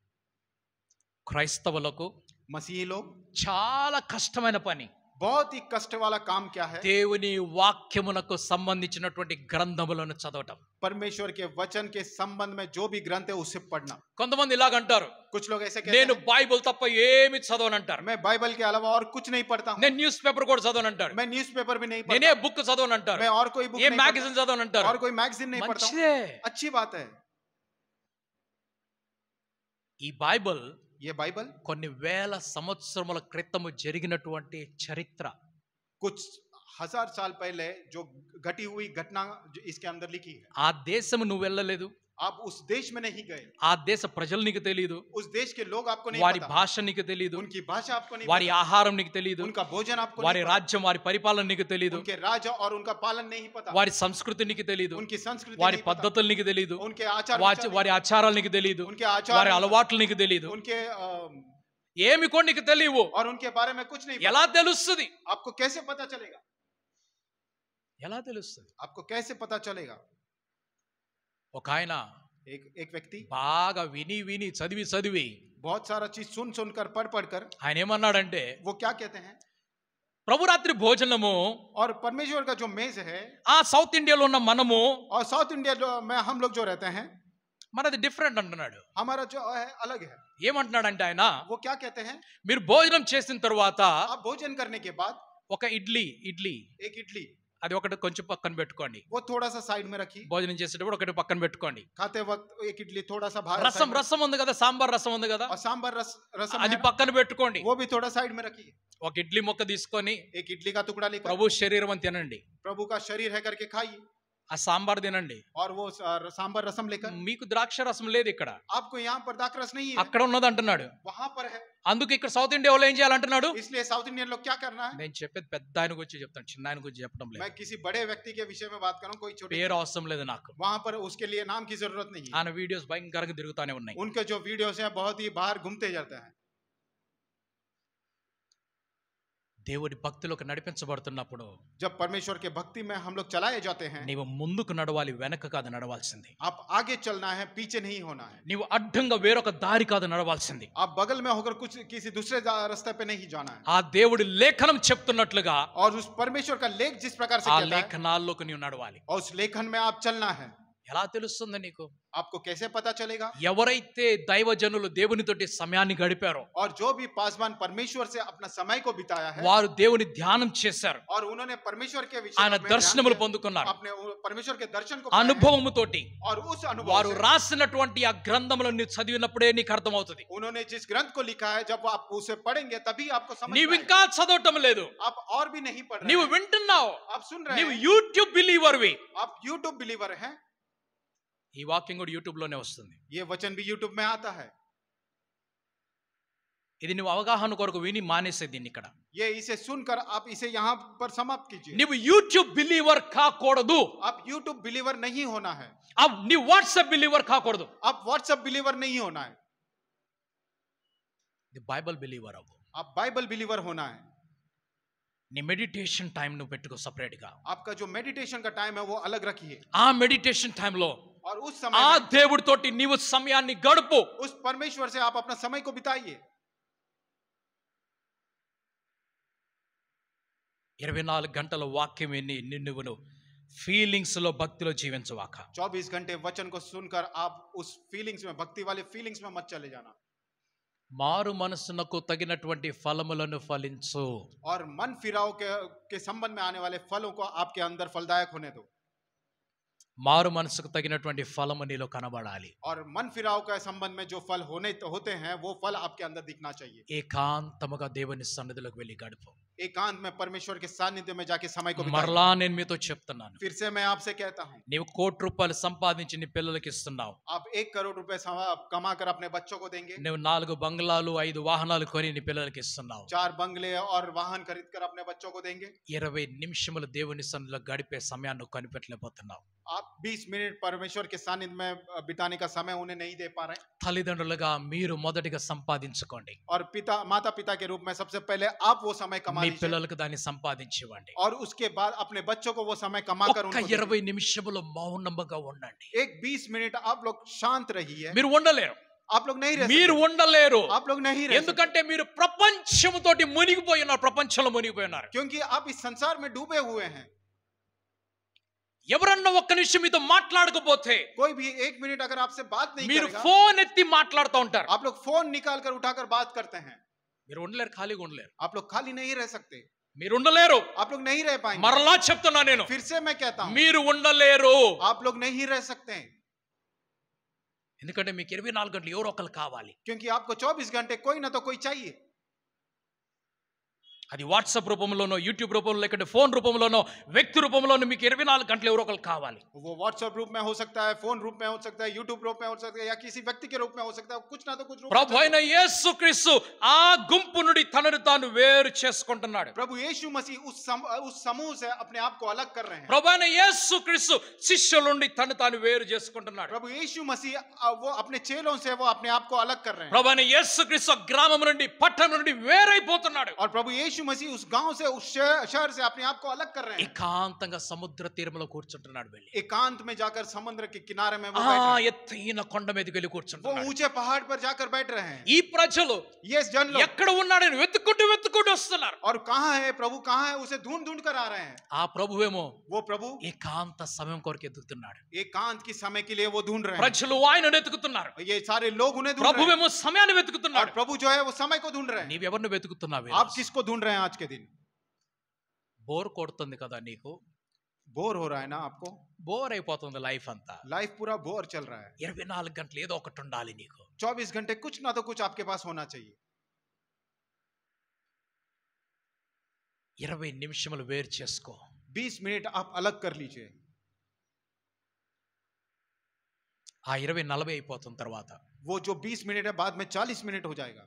క్రైస్తవులకు मसीही लोग చాలా కష్టమైన పని बहुत ही कष्ट वाला काम क्या है? దేవుని వాక్యమునకు సంబంధించినటువంటి గ్రంథములను చదవటం. परमेश्वर के वचन के संबंध में जो भी ग्रंथ है उसे पढ़ना. కొంతమంది ఇలాగ అంటారు, कुछ लोग ऐसे कहते నేను हैं, బైబిల్ తప్ప ఏమి చదవనంటారు. मैं बाइबल के अलावा और कुछ नहीं पढ़ता हूँ. నేను న్యూస్ పేపర్ కూడా చదవనంటారు. मैं न्यूज़पेपर भी नहीं నేనే पढ़ता. బుక్ చదవనంటారు. मैं और कोई बुक ఏ नहीं మ్యాగజైన్ पढ़ता. చదవనంటారు. और कोई मैगजीन नहीं पढ़ता हूँ. మంచిదే. अच्छी बात है. ఈ బైబిల్ ये बाइबल కొన్ని వేల సంవత్సరముల క్రితము జరిగినటువంటి చరిత్ర. कुछ हजार साल पहले जो घटी हुई घटना इसके अंदर लिखी है. ఆ దేశము నువ్వు వెళ్ళలేదు. आप उस देश में नहीं गए. ఆ దేశ ప్రజలు నీకు తెలియదు. उस देश के लोग आपको नहीं వారి पता. భాష నీకు తెలియదు. उनकी भाषा आपको नहीं వారి पता. ఆహారం నీకు తెలియదు. उनका भोजन आपको వారి नहीं पता. రాజ్యం, వారి పరిపాలన నీకు తెలియదు. उनके राज्य और उनका पालन नहीं पता. వారి సంస్కృతి నీకు తెలియదు. उनकी संस्कृति వారి नहीं पता. పద్ధతులు నీకు తెలియదు. उनके आचार వారి ఆచారాలు నీకు తెలియదు. उनके आचार వారి नहीं అలవాట్లు నీకు తెలియదు. पता. उनके ఏమి కూడా నీకు తెలియవు. और उनके बारे में कुछ नहीं ఎలా पता. తెలుస్తుంది? आपको कैसे पता चलेगा? ఎలా తెలుస్తుంది? आपको कैसे पता चलेगा? ఒక ఆయన एक व्यक्ति బాగా విని విని చదివి చదివి बहुत सारा चीज सुन सुनकर पढ़ कर ఆయన ఏమన్నాడంటే, वो क्या कहते हैं? ప్రభురాత్రి భోజనము और परमेश्वर का जो मेज है, ఆ సౌత్ ఇండియాలో ఉన్న మనము और साउथ इंडिया में हम लोग जो रहते हैं, మనది డిఫరెంట్ అంటున్నాడు. हमारा जो है अलग है. ఏమంటున్నాడంటే ఆయన, वो क्या कहते हैं? మీరు భోజనం చేసిన తర్వాత आप भोजन करने के बाद ఒక ఇడ్లీ एक इडली అది ఒకటి కొంచెం పక్కన పెట్టుకోండి. वो थोड़ा सा साइड में रखिए. భోజనం చేసేటప్పుడు ఒకటి పక్కన పెట్టుకోండి. खाते वक्त एक इडली थोड़ा सा बाहर రసం రసం ఉంది కదా, సాంబార్ రసం ఉంది కదా, और सांबर रसम అది है, పక్కన పెట్టుకోండి. वो भी थोड़ा साइड में रखिए. ఒక ఇడ్లీ ముక్క తీసుకొని एक इडली का टुकड़ा लेकर ప్రభు శరీరం అని తినండి. प्रभु का शरीर है करके खाइए. ఆ సాంబార్ తినండి. और वो सांबर रसम लेकर, మీకు ద్రాక్ష రసం లేదు ఇక్కడ, आपको यहाँ पर दाखरस नहीं है, అక్కడ ఉన్నది అంటున్నాడు. वहां पर है. అందుకే ఇక్కడ సౌత్ ఇండియా వాళ్ళు ఏం చేయాలంటున్నాడు? इसलिए साउथ इंडियन लोग क्या करना है? నేను చెప్పేది పెద్ద ఆయన గురించి చెప్తాను, చిన్న ఆయన గురించి చెప్పడం లేదు. मैं किसी बड़े व्यक्ति के विषय में बात कर रहा हूँ, कोई छोटे. పేరు అవసరం లేదు నాకు. वहां पर उसके लिए नाम की जरूरत नहीं है. ఆయన వీడియోస్ భయంకరంగా తిరుగుతానే ఉన్నాయి. उनके जो वीडियोस हैं बहुत ही बाहर घूमते जाते हैं. దేవుడి భక్తిలోకి నడిపించబడుతున్నప్పుడు जब परमेश्वर के भक्ति में हम लोग चलाए जाते हैं, నీవు ముందుకు నడవాలి, వెనక కాదు నడవాల్సింది. आप आगे चलना है, पीछे नहीं होना है. నీవు అడ్డంగా వేరొక దారి కాదు నడవాల్సింది. आप बगल में होकर कुछ किसी दूसरे रास्ते पे नहीं जाना है. ఆ దేవుడి లేఖనం చెప్తున్నట్లుగా और उस परमेश्वर का लेख जिस प्रकार से ఆ कहता है, లేఖనాల్లోకి నీవు నడవాలి. और उस लेखन में आप चलना है. ఎలా తెలుస్తుంది నీకు? आपको कैसे पता चलेगा? ఎవరైతే దైవజనులు దేవునితోటి సమయాన్ని గడిపారో, और जो भी पासवान परमेश्वर से अपना समय को बिताया है వారు దేవుని ధ్యానం చేశారు, और उन्होंने परमेश्वर के विषय ఆయన में దర్శనములు ध्यान పొందుకున్నారు, किया, अपने परमेश्वर के दर्शन को पाया है, అనుభవముతోటి और उस अनुभव వారు से రాసినటువంటి ఆ గ్రంథములను చదివినప్పుడే నీకు అర్థమవుతుంది. उन्होंने जिस ग्रंथ को लिखा है जब आप उसे पढ़ेंगे तभी आपको समझ నీవు में आएगा। ఇంకా చదవటం లేదు, आप और भी नहीं पढ़ रहे నీవు हैं, వింటున్నావు, आप सुन रहे నీవు हैं, యూట్యూబ్ బిలీవర్వి. आप यूट्यूब बिलीवर हैं, ఈ వాక్యం కూడా యూట్యూబ్ లోనే వస్తుంది. ये वचन भी यूट्यूब में आता है। ఇది నువ్వు అవగాహన కొరకు విని మానేసే దీన్ని ఇక్కడ. ये इसे सुनकर आप इसे यहाँ पर समाप्त कीजिए। నువ్వు యూట్యూబ్ బిలీవర్ కాకూడదు, आप यूट्यूब बिलीवर नहीं होना है, నీవు వాట్సాప్ బిలీవర్ కాకూడదు, आप व्हाट्सएप बिलीवर नहीं होना है, బైబిల్ బిలీవర్ అవ్వు. आप बाइबल बिलीवर होना है। నీ మెడిటేషన్ టైం నువ్వు పెట్టుకో సపరేట్ గా. आपका जो मेडिटेशन का टाइम है वो अलग रखिए, ఆ మెడిటేషన్ టైంలో और उस समय ఆ में దేవుడితోటి నీవు సమయాన్ని గడుపు. उस परमेश्वर से आप अपना समय को बिताइए। 24 గంటల వాక్యం విని నువ్వు ఫీలింగ్స్ లో భక్తిలో జీవించవాక. 24 घंटे वचन को सुनकर आप उस फीलिंग्स में, भक्ति वाले फीलिंग्स में मत चले जाना। మారు మనసునకు తగినటువంటి ఫలములను ఫలించు. और मन फिराव के संबंध में आने वाले फलों को आपके अंदर फलदायक होने दो। మారు మనసుకు తగినటువంటి ఫలము నీలో కనబడాలి. और मन फिराव के संबंध में जो फल होते हैं वो फल आपके अंदर दिखना चाहिए। ఏకాంతముగా దేవుని సన్నిధిలోకి వెళ్ళి గడుపు. एकांत में परमेश्वर के सानिध्य में जाके समय को बिताइए। మరలా నేను మీతో చెప్తున్నాను, फिर से मैं आपसे कहता हूँ, నీవు ₹1,00,00,000 సంపాదించి నీ పిల్లలకి ఇస్తున్నావు, आप 1 करोड़ रुपए कमा कर अपने बच्चों को देंगे, నువ్వు 4 బంగ్లాలు 5 వాహనాలు కొని నీ పిల్లలకి ఇస్తున్నావు, 4 बंगले और वाहन खरीद कर अपने बच्चों को देंगे, 20 నిమిషములు దేవుని సన్నిధిలో గడిపే సమయాన్ని నువ్వు కనిపెట్టలేకపోతున్నావు. आप 20 मिनट परमेश्वर के सानिध्य में बिताने का समय उन्हें नहीं दे पा रहे। తల్లిదండ్రులుగా మీరు మొదటిగా సంపాదించుకోండి, और माता पिता के रूप में सबसे पहले आप वो समय कमा మీ लीजिए, పిల్లలకు దాన్ని సంపాదించివ్వండి. और उसके बाद अपने बच्चों को वो समय कमा कर ఒక్క उनको दीजिए। 20 నిమిషములు మౌనంగా ఉండండి. एक 20 मिनट आप लोग शांत रहिए। మీరు ఉండలేరు, आप लोग नहीं रह మీరు सकते, ఉండలేరు. आप लोग नहीं रह सकते, ఎందుకంటే మీరు ప్రపంచముతోటి మునిగిపోయి ఉన్నారు, ప్రపంచంలో మునిగిపోయి ఉన్నారు. क्योंकि आप इस संसार में डूबे हुए हैं। ఎవరన్నా ఒక్క నిమిషం మీతో మాట్లాడకపోతే कोई भी 1 मिनट अगर आपसे बात नहीं మీరు करेगा, ఫోన్ ఎత్తి మాట్లాడుతూ ఉంటారు. आप लोग फोन निकाल कर उठाकर बात करते हैं। మీరు ఉండలేరు, ఖాళీగా ఉండలేరు, आप लोग खाली नहीं रह सकते, మీరు ఉండలేరు. आप लोग नहीं रह पाएंगे। మరలా చెప్తున్నా నేను, फिर से मैं कहता हूँ, మీరు ఉండలేరు. आप लोग नहीं रह सकते, ఎందుకంటే మీకు 24 గంటలు ఎవరో ఒకరు కావాలి. क्योंकि आपको 24 घंटे कोई ना तो कोई चाहिए। అది వాట్సాప్ రూపంలోనో, యూట్యూబ్ రూపంలో, లేకపోతే ఫోన్ రూపంలోనో, వ్యక్తి రూపంలోనో మీకు 24 గంటలు ఎవరో ఒకరు కావాలి. वो व्हाट्सएप रूप में हो सकता है, फोन रूप में हो सकता है, यूट्यूब रूप में हो सकता है, या किसी व्यक्ति के रूप में हो सकता है, कुछ ना तो कुछ रूप में ప్రభు అయిన యేసుక్రీస్తు ఆ గుంపు నుండి తనను తాను వేరు చేసుకుంటున్నాడు. प्रभु यीशु मसीह उस समूह से अपने आप को अलग कर रहे हैं। ప్రభు అయిన యేసుక్రీస్తు శిష్యుల నుండి తను తాను వేరు చేసుకుంటున్నాడు. प्रभु यीशु मसीह वो अपने चेलों से वो अपने आप को अलग कर रहे हैं। ప్రభు అయిన యేసుక్రీస్తు గ్రామం నుండి, పట్టణం నుండి వేరైపోతున్నాడు. और प्रभु यीशु मसीह उस गांव से, उस शहर से अपने आप को अलग कर रहे हैं। ఏకాంతంగా సముద్ర తీరంలో కూర్చుంటున్నాడు వెళ్ళి. एकांत में जाकर समुद्र के किनारे में वो बैठ रहे हैं। ఎత్తైన కొండ మీదకి వెళ్ళి वो కూర్చుంటున్నాడు. ऊंचे पहाड़ पर जाकर बैठ रहे हैं। ఈ ప్రజలు ये जन लोग, ఎక్కడ ఉన్నాడని వెతుక్కుంటూ వస్తున్నారు. और कहाँ है प्रभु, कहाँ है, उसे ढूंढ ढूंढ कर आ रहे हैं। ఆ ప్రభువేమో वो प्रभु ఏకాంత సమయం కొరకు ఎదుగుతున్నాడు. एकांत की समय के लिए वो ढूंढ रहे हैं। ప్రజలు ఆయనను వెతుకుతున్నారు, ये सारे लोग उन्हें ढूंढ रहे हैं, ప్రభువేమో సమయాన్ని और వెతుకుతున్నాడు. प्रभु जो है वो समय को ढूंढ रहे हैं। నీవెవరిని వెతుకుతున్నావు? आप किसको ढूंढ रहे हैं आज के दिन? బోర్ కొడుతుంది కదా నీకు, बोर हो रहा है ना आपको? బోర్ అయిపోతుంది లైఫ్ అంతా. लाइफ पूरा बोर चल रहा है। 24 గంటలు ఏదో ఒకటి ఉండాలి నీకు. 24 घंटे कुछ ना तो कुछ आपके पास होना चाहिए। 20 నిమిషములు వేరు చేసుకో. 20 मिनट आप अलग कर लीजिए। ఆ 20-40 అయిపోతున్న తర్వాత, वो जो 20 मिनट है बाद में 40 मिनट हो जाएगा,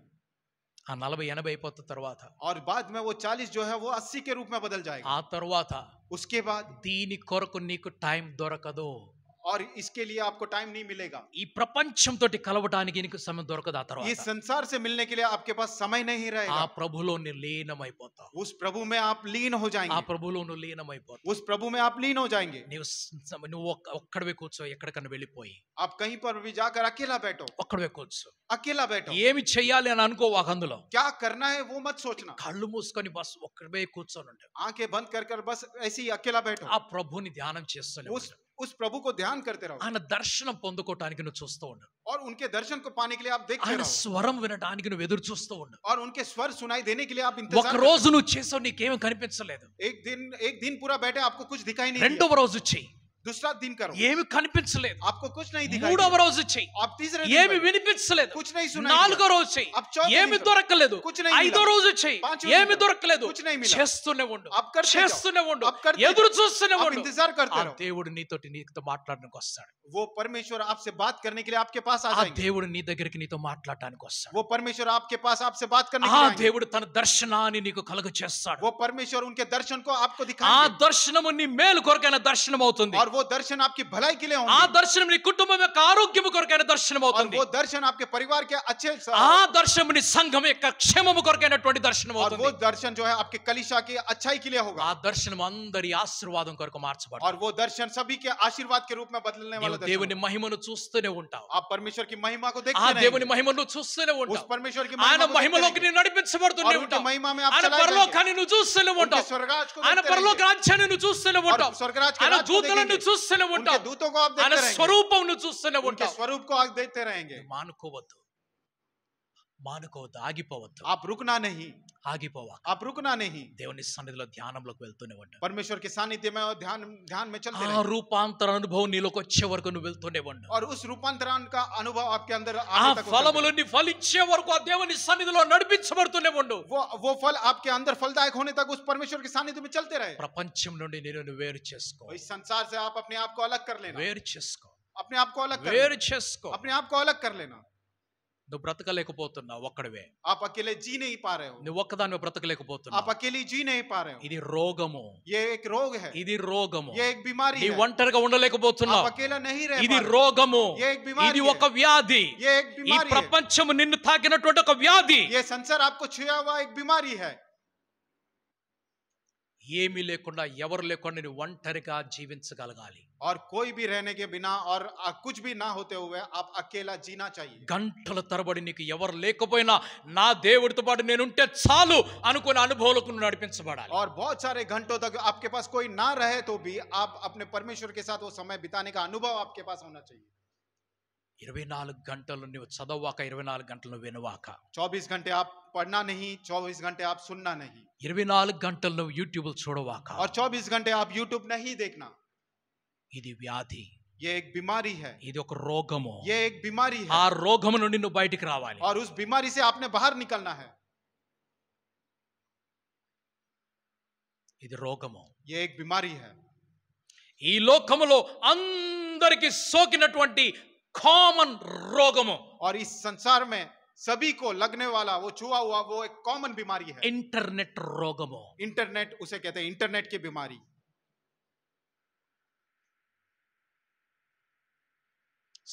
ఆ 40-80 అయిపోతున్న తర్వాత, और बाद में वो 40 जो है वो 80 के रूप में बदल जाएगा। ఆ తర్వాత उसके बाद దీని కొరకు నీకు టైం దొరకదు. और इसके लिए आपको टाइम नहीं मिलेगा। ఈ ప్రపంచంతో కలవడానికి నీకు సమయం దొరకదు. ఆ ये తర్వాత संसार से मिलने के लिए आपके पास समय नहीं ఆ रहेगा। ప్రభులో నీ లీనమైపోతావు. उस प्रभु में आप लीन हो ఆ जाएंगे। ప్రభులో నువ్వు లీనమైపోతావు. उस प्रभु में आप लीन हो जाएंगे। నువ్వు ఒక్కడివే కూర్చో, ఎక్కడికన్నా వెళ్ళిపోయి आप कहीं पर भी जाकर अकेला बैठो, ఒక్కడివే కూర్చో. अकेला बैठो। ఏమి చెయ్యాలి అని అనుకోవాక, అందులో क्या करना है वो मत सोचना। కళ్ళు మూసుకొని బస్ ఒక్కడివే కూర్చొని ఉండు. आंखें बंद कर कर बस ऐसे ही अकेला बैठो। ఆ ప్రభుని ధ్యానం చేస్తూనే उस ఉండు. उस प्रभु को ध्यान करते रहो ఆయన దర్శనం పొందుకోవటానికి నువ్వు చూస్తూ ఉండు. और उनके दर्शन को पाने के लिए आप देखते ఆయన रहो స్వరం వినడానికి నువ్వు ఎదురు చూస్తూ ఉండు. और उनके स्वर सुनाई देने के लिए आप ఒక इंतजार రోజు నువ్వు చేసావు, నీకేమీ కనిపించలేదు. एक दिन पूरा बैठे आपको कुछ दिखाई नहीं दिया రెండవ రోజు చెయ్యి, दूसरा दिन करो ఏమి కనిపించలేదు. आपको कुछ नहीं दिखाई మూడవ दिया రోజు చెయ్యి, आप तीसरे ఏమి दिन వినిపించలేదు. कुछ नहीं सुनाई నాలుగో दिया రోజు చెయ్యి, अब चौथे ఏమి दिन దొరకలేదు. कुछ नहीं ఐదో मिला రోజు చెయ్యి, पांचवें ఏమి दिन దొరకలేదు. कुछ नहीं मिला చేస్తూనే ఉండు, अब करते చేస్తూనే ఉండు, अब करते ఎదురు जाओ చూస్తూనే आप ఉండు. इंतजार ఆ करते रहो దేవుడు నీతో మాట్లాడడానికి వస్తాడు. वो परमेश्वर आपसे बात करने के लिए आपके पास आ ఆ जाएंगे దేవుడు నీ దగ్గరికి నీతో మాట్లాడటానికి వస్తాడు. वो परमेश्वर आपके पास आपसे बात करने के ఆ लिए आएंगे దేవుడు తన దర్శనాన్ని నీకు కలుగ చేస్తాడు. वो परमेश्वर उनके दर्शन को आपको ఆ दिखाएंगे దర్శనము నీ మేలు కొరకైన దర్శనం అవుతుంది. और वो दर्शन आपकी भलाई के लिए ఆ होंगे దర్శనం నీ కుటుంబం యొక్క ఆరోగ్యము కొరకైన దర్శనం और అవుతుంది. वो दर्शन आपके परिवार के अच्छे ఆ దర్శనం నీ సంఘం యొక్క క్షేమము కొరకైనటువంటి దర్శనం और అవుతుంది. वो दर्शन जो है आपके कलिशा की अच्छाई के लिए ఆ होगा దర్శనం అందరి ఆశీర్వాదం కొరకు మార్చబడుతుంది. और वो दर्शन सभी के आशीर्वाद के रूप में बदलने वाला నీవు दर्शन దేవుని होगा। మహిమను చూస్తూనే ఉంటావు. आप परमेश्वर की महिमा को ఆ देखते దేవుని रहेंगे మహిమను చూస్తూనే उस ఉంటావు. परमेश्वर की ఆయన महिमा को देखते మహిమలోకి रहेंगे నేను నడిపించబడుతూనే और उनकी ఉంటావు. महिमा में आप ఆయన चलाए जाएंगे పరలోకాన్ని నువ్వు చూస్తూనే उनके ఉంటావు. स्वर्गराज को ఆయన देखते పరలోక रहेंगे రాజ్యాన్ని నువ్వు చూస్తూనే और ఉంటావు. स्वर्गराज के ఆయన राज को దూతలను देखेंगे చూస్తూనే उनके ఉంటావు. दूतों को आप ఆయన देखते रहेंगे స్వరూపం నువ్వు చూస్తూనే उनके ఉంటావు. स्वरूप को आप देखते रहेंगे మానుకోవద్దు, మానుకోవద్దు, ఆగిపోవద్దు, आप रुकना नहीं ఆగిపోవా. आप रुकना नहीं దేవుని సన్నిధిలో ధ్యానంలోకి వెళ్తూనే ఉంటావు. परमेश्वर के सानिध्य में और ध्यान में चलते ఆ रहेंगे రూపాంతర అనుభవం నీలోకి వచ్చే వరకు నువ్వు వెళ్తూనే ఉండు. और उस रूपांतरण का अनुभव आपके अंदर ఆ आने तक होता ఫలములన్నీ ఫలించే వరకు ఆ దేవుని సన్నిధిలో నడిపించబడుతూనే ఉండు. वो फल आपके अंदर फलदायक होने तक उस परमेश्वर के सानिध्य में चलते रहे ప్రపంచం నుండి నేను వేరు చేసుకో, इस संसार से आप अपने आप को अलग कर लेना వేరు చేసుకో, अपने आप को अलग कर వేరు लेना చేసుకో. अपने आप को अलग कर लेना నువ్వు బ్రతకలేకపోతున్నావు ఒక్కడివే. आप अकेले जी नहीं पा रहे हो నువ్వు ఒక్కదానివే आप బ్రతకలేకపోతున్నావు. अकेले जी नहीं पा रहे हो ఇది రోగము, ये एक रोग है ఇది రోగము. ये एक बीमारी నీ है ఒంటరిగా आप ఉండలేకపోతున్నావు. अकेला नहीं रह ఇది पा रहे రోగము, ये एक बीमारी ఇది है ఒక వ్యాధి. ये एक ఈ बीमारी है ప్రపంచము నిన్ను తాకినటువంటి ఒక వ్యాధి. ये संसार आपको छुआ हुआ एक बीमारी है ఏమీ లేకుండా, ఎవరు లేకుండా నేను ఒంటరిగా జీవించగలగాలి. और कोई भी रहने के बिना और कुछ भी ना होते हुए आप अकेला जीना चाहिए గంటల తరబడి నీకు ఎవరు లేకపోయినా నా దేవుడితో పాటు నేనుంటే చాలు అనుకునే అనుభవాలకు నువ్వు నడిపించబడాలి. और बहुत सारे घंटों तक आपके पास कोई ना रहे तो भी आप अपने परमेश्वर के साथ वो समय बिताने का अनुभव आपके पास होना चाहिए. 24 గంటలు నువ్వు చదవాక, 24 గంటలు నువ్వు వినవాక, 24 घंटे आप पढ़ना नहीं 24 घंटे आप सुनना नहीं 24 గంటలు నువ్వు యూట్యూబ్ చూడవాక. और 24 घंटे आप यूट्यूब नहीं देखना ఇది వ్యాధి, ये एक बीमारी है ఇది ఒక రోగము. ये एक बीमारी ఆ है రోగము నుండి నువ్వు బయటికి రావాలి. और उस बीमारी से आपने बाहर निकलना है ఇది రోగము. ये एक बीमारी है ఈ లోకములో అందరికి సోకినటువంటి కామన్ రోగము और इस संसार में सभी को लगने वाला वो छुआ हुआ वो एक कॉमन बीमारी है ఇంటర్నెట్ రోగము. इंटरनेट उसे कहते हैं इंटरनेट की बीमारी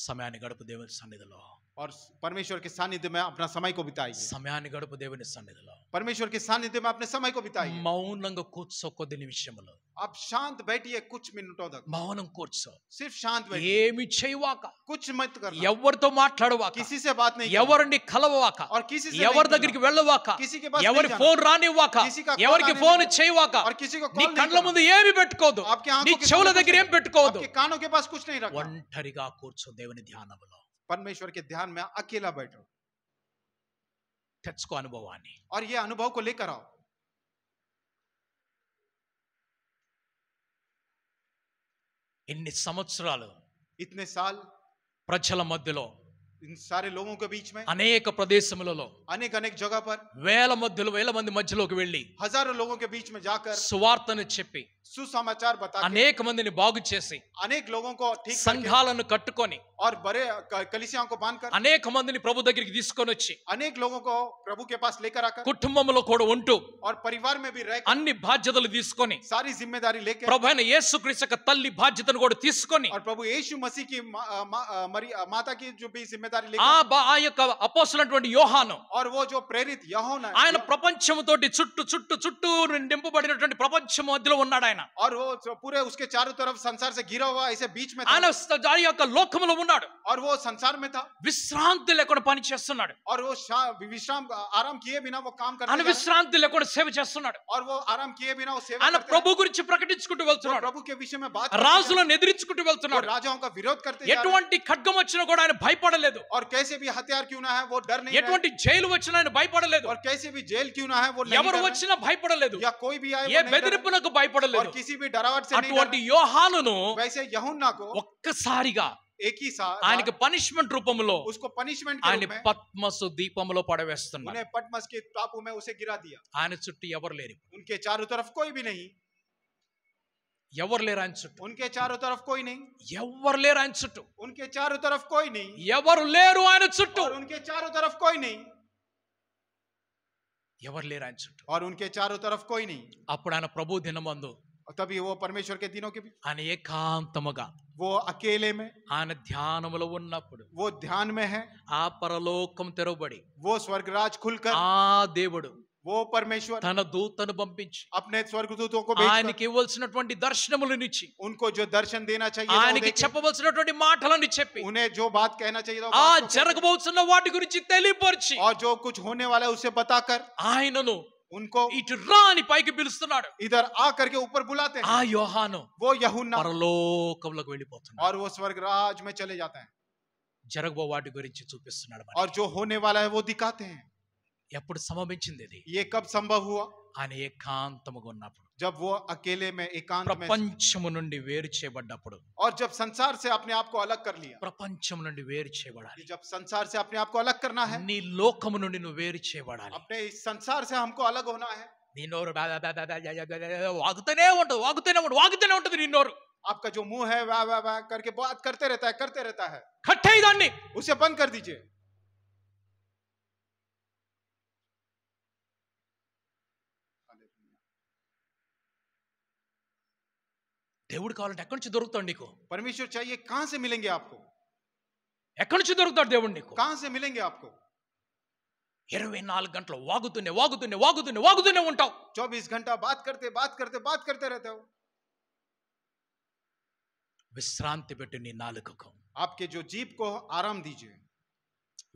సమయాన్ని గడుపు దేవుని సన్నిధిలో, और परमेश्वर के सानिध्य में अपना समय को बिताइए సమయాన్ని గడుపు దేవుని సన్నిధిలో. परमेश्वर के सानिध्य में अपने समय को बिताइए మౌనంగా కూర్చో కొద్ది నిమిషములు. आप शांत बैठिए कुछ मिनटों तक మౌనం కూర్చో, सिर्फ शांत बैठिए ఏమి చేయవాక, कुछ मत करना ఎవరితో మాట్లాడవాక, किसी से बात नहीं करना ఎవరిని కలవవాక, और किसी से ఎవరి नहीं దగ్గరికి వెళ్ళవాక, किसी के पास ఎవరి नहीं जाना। ఫోన్ రానివ్వాక, किसी का कॉल ఎవరికి आने ఫోన్ नहीं చేయవాక, और किसी को నీ कॉल नहीं కళ్ళ करना। ముందు ఏమి పెట్టుకోదు, आपके आंखों నీ के చెవుల सामने దగ్గర कुछ ఏం పెట్టుకోదు. आपके कानों के पास कुछ नहीं रखना ఒంటరిగా కూర్చో దేవుని ధ్యానంలో. परमेश्वर के ध्यान में अकेला बैठो తెచ్చుకో అనుభవాన్ని. और ये अनुभव को लेकर आओ ఇన్ని సంవత్సరాలు इतने साल ప్రజల మధ్యలో, इन सारे लोगों के बीच में అనేక ప్రదేశములలో, अनेक अनेक जगह पर వేల మంది మధ్యలోకి వెళ్ళి हजारों लोगों के बीच में जाकर సువార్తను చెప్పి सुसमाचार बता అనేక మందిని బాగు చేసి, अनेक लोगों को ठीक करके సంఘాలను కట్టుకొని, और बड़े कलीसियाओं को बांधकर అనేక మందిని ప్రభు దగ్గరికి తీసుకొని వచ్చి, अनेक लोगों को प्रभु के पास लेकर आकर కుటుంబంలో కూడా ఉంటూ और परिवार में भी रहकर అన్ని బాధ్యతలు తీసుకొని, सारी जिम्मेदारी लेकर ప్రభు అయిన యేసుక్రీస్తు యొక్క తల్లి బాధ్యతను కూడా తీసుకొని, और प्रभु यीशु मसीह की माता की जो भी जिम्मेदारी जिम्मेदारी ఆ लेकर ఆ యొక్క అపోస్తలుడైనటువంటి యోహాను और वो जो प्रेरित यूहन्ना ఆయన ప్రపంచంతోటి చుట్టూ చుట్టూ చుట్టూ నింపబడినటువంటి ప్రపంచం మధ్యలో ఉన్నాడు ఆయన. और वो जो पूरे उसके चारों तरफ संसार से घिरा हुआ ऐसे बीच में ఆయన था ఆ యొక్క లోకములో ఉన్నాడు. और वो संसार में था విశ్రాంతి లేకుండా పని చేస్తున్నాడు. और वो विश्राम आराम किए बिना वो काम करता ఆయన విశ్రాంతి లేకుండా సేవ చేస్తున్నాడు. और वो आराम किए बिना वो सेवा ఆయన करते ప్రభు గురించి ప్రకటించుకుంటూ हैं। वो వెళ్తున్నాడు. प्रभु के विषय में बात करते हैं। రాజులను ఎదిరించుకుంటూ वो వెళ్తున్నాడు. राजाओं का विरोध करते जा रहे हैं। ఎటువంటి ఖడ్గం వచ్చినా కూడా ఆయన భయపడలేదు. और कैसे भी हथियार क्यों ना है वो डर नहीं है ఎటువంటి జైలు వచ్చినా ఆయన భయపడలేదు. और कैसे भी जेल क्यों ना है वो नहीं ఎవరు डर है। వచ్చినా భయపడలేదు. या कोई भी आए ఏ वो नहीं डर है। బెదిరింపునకు और భయపడలేదు. किसी भी डरावट से नहीं అటువంటి डर యోహానును वैसे यूहन्ना को ఒక్కసారిగా एक ही साथ ఆయనకి పనిష్మెంట్ రూపంలో उसको पनिशमेंट के ఆయన रूप में పద్మసు దీపంలో పడవేస్తున్నారు. उन्हें पटमस के टापू में उसे गिरा दिया। ఆయన చుట్టూ ఎవరు లేరు. उनके चारों तरफ कोई भी नहीं ఎవరు లేరు ఆయన చుట్టూ. उनके चारों तरफ कोई नहीं ఎవరు లేరు ఆయన చుట్టూ. उनके चारों तरफ कोई नहीं ఎవరు లేరు ఆయన చుట్టూ. और उनके चारों तरफ कोई नहीं ఎవరు లేరు ఆయన చుట్టూ. और उनके चारों तरफ कोई नहीं అప్పుడు ఆయన ప్రభు దినమందు और तभी वो परमेश्वर के दिनों के भी ఆయన ఏకాంతముగా वो अकेले में ఆయన ధ్యానములో ఉన్నప్పుడు वो ध्यान में है ఆ పరలోకం తెరవబడి वो स्वर्गराज खुलकर ఆ దేవుడు वो परमेश्वर తన దూతను పంపించి अपने स्वर्गदूतों को भेजकर ఆయనకి ఇవ్వాల్సినటువంటి దర్శనములనిచ్చి उनको जो दर्शन देना चाहिए वो ఆయనకి देके, చెప్పవలసినటువంటి మాటలని చెప్పి उन्हें जो बात कहना चाहिए था वो ఆ बात को జరగబోతున్న వాటి గురించి తెలియపరిచి और जो कुछ होने वाला है उसे बताकर ఆయనను उनको ఇటు రా అని పైకి పిలుస్తున్నాడు. इधर आकर के ऊपर बुलाते ఆ हैं। యోహాను वो यूहन्ना పరలోకంలోకి వెళ్ళిపోతున్నాడు. और वो स्वर्गराज में चले जाते हैं జరగబో వాటి గురించి చూపిస్తున్నాడు మనకి. और जो होने वाला है वो दिखाते हैं। ఎప్పుడు సంభవించింది ఇది? ये कब संभव हुआ? ఆయన ఏకాంతముగా ఉన్నప్పుడు, जब वो अकेले में एकांत में ప్రపంచము నుండి వేరు చేయబడ్డప్పుడు. और जब संसार से अपने आप को अलग कर लिया। ప్రపంచం నుండి వేరు చేయబడాలి. जब संसार से अपने आप को अलग करना है, నీ లోకము నుండి నువ్వు వేరు చేయబడాలి. अपने इस संसार से हमको अलग होना है। నీ నోరు వాగుతూనే ఉంటుంది, వాగుతూనే ఉంటుంది, వాగుతూనే ఉంటుంది నీ నోరు. आपका जो मुंह है वाह वाह वाह करके बात करते रहता है। కట్టేయి దాన్ని. उसे बंद कर दीजिए। దేవుడు కావాలంటే ఎక్కడి నుంచి దొరుకుతాడు నీకు? परमेश्वर चाहिए कहां से मिलेंगे आपको? ఎక్కడి నుంచి దొరుకుతాడు దేవుడు నీకు? कहां से मिलेंगे आपको? 24 గంటలు వాగుతూనే వాగుతూనే వాగుతూనే వాగుతూనే ఉంటావు. 24 घंटा बात करते रहते हो। విశ్రాంతి పెట్టి నీ నాలుకకు. आपके जो जीभ को आराम दीजिए।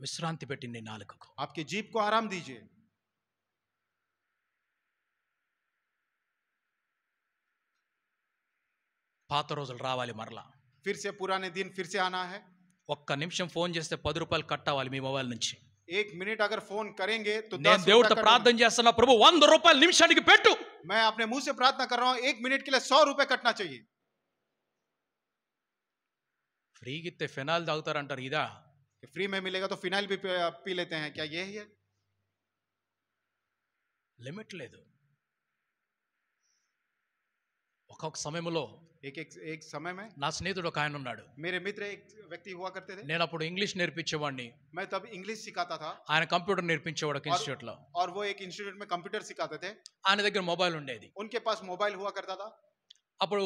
విశ్రాంతి పెట్టి నీ నాలుకకు. आपके जीभ को आराम दीजिए। పాత రోజులు రావాలి మరలా. फिर से पुराने दिन फिर से आना है। ఒక్క నిమిషం ఫోన్ చేస్తే 10 రూపాయలు కట్ అవ్వాలి మీ మొబైల్ నుంచి. 1 मिनट अगर फोन करेंगे तो నేను 10 దేవుడితో रुपए ప్రార్థన చేస్తున్నా, ప్రభు 100 రూపాయలు నిమిషానికి పెట్టు. मैं अपने मुंह से प्रार्थना कर रहा हूं 1 मिनट के लिए 100 रुपए कटना चाहिए। ఫ్రీగా ఇస్తే ఫెనాల్ తాగుతారంటారు, ఇదా? फ्री में मिलेगा तो फिनाइल भी पी लेते हैं, क्या यही है? లిమిట్ లేదు. ఒక్కొక్క సమయంలో एक समय में నా స్నేహితుడు ఒక ఆయన ఉన్నాడు. मेरे मित्र एक व्यक्ति हुआ करते थे। నేను అప్పుడు ఇంగ్లీష్ నేర్పించేవాడిని. मैं तब इंग्लिश सिखाता था ఆయన కంప్యూటర్ నేర్పించేవాడు ఒక ఇన్స్టిట్యూట్ లో. और वो एक इंस्टीट्यूट में कंप्यूटर सिखाते थे। ఆయన దగ్గర మొబైల్ ఉండేది. उनके पास मोबाइल हुआ करता था। అప్పుడు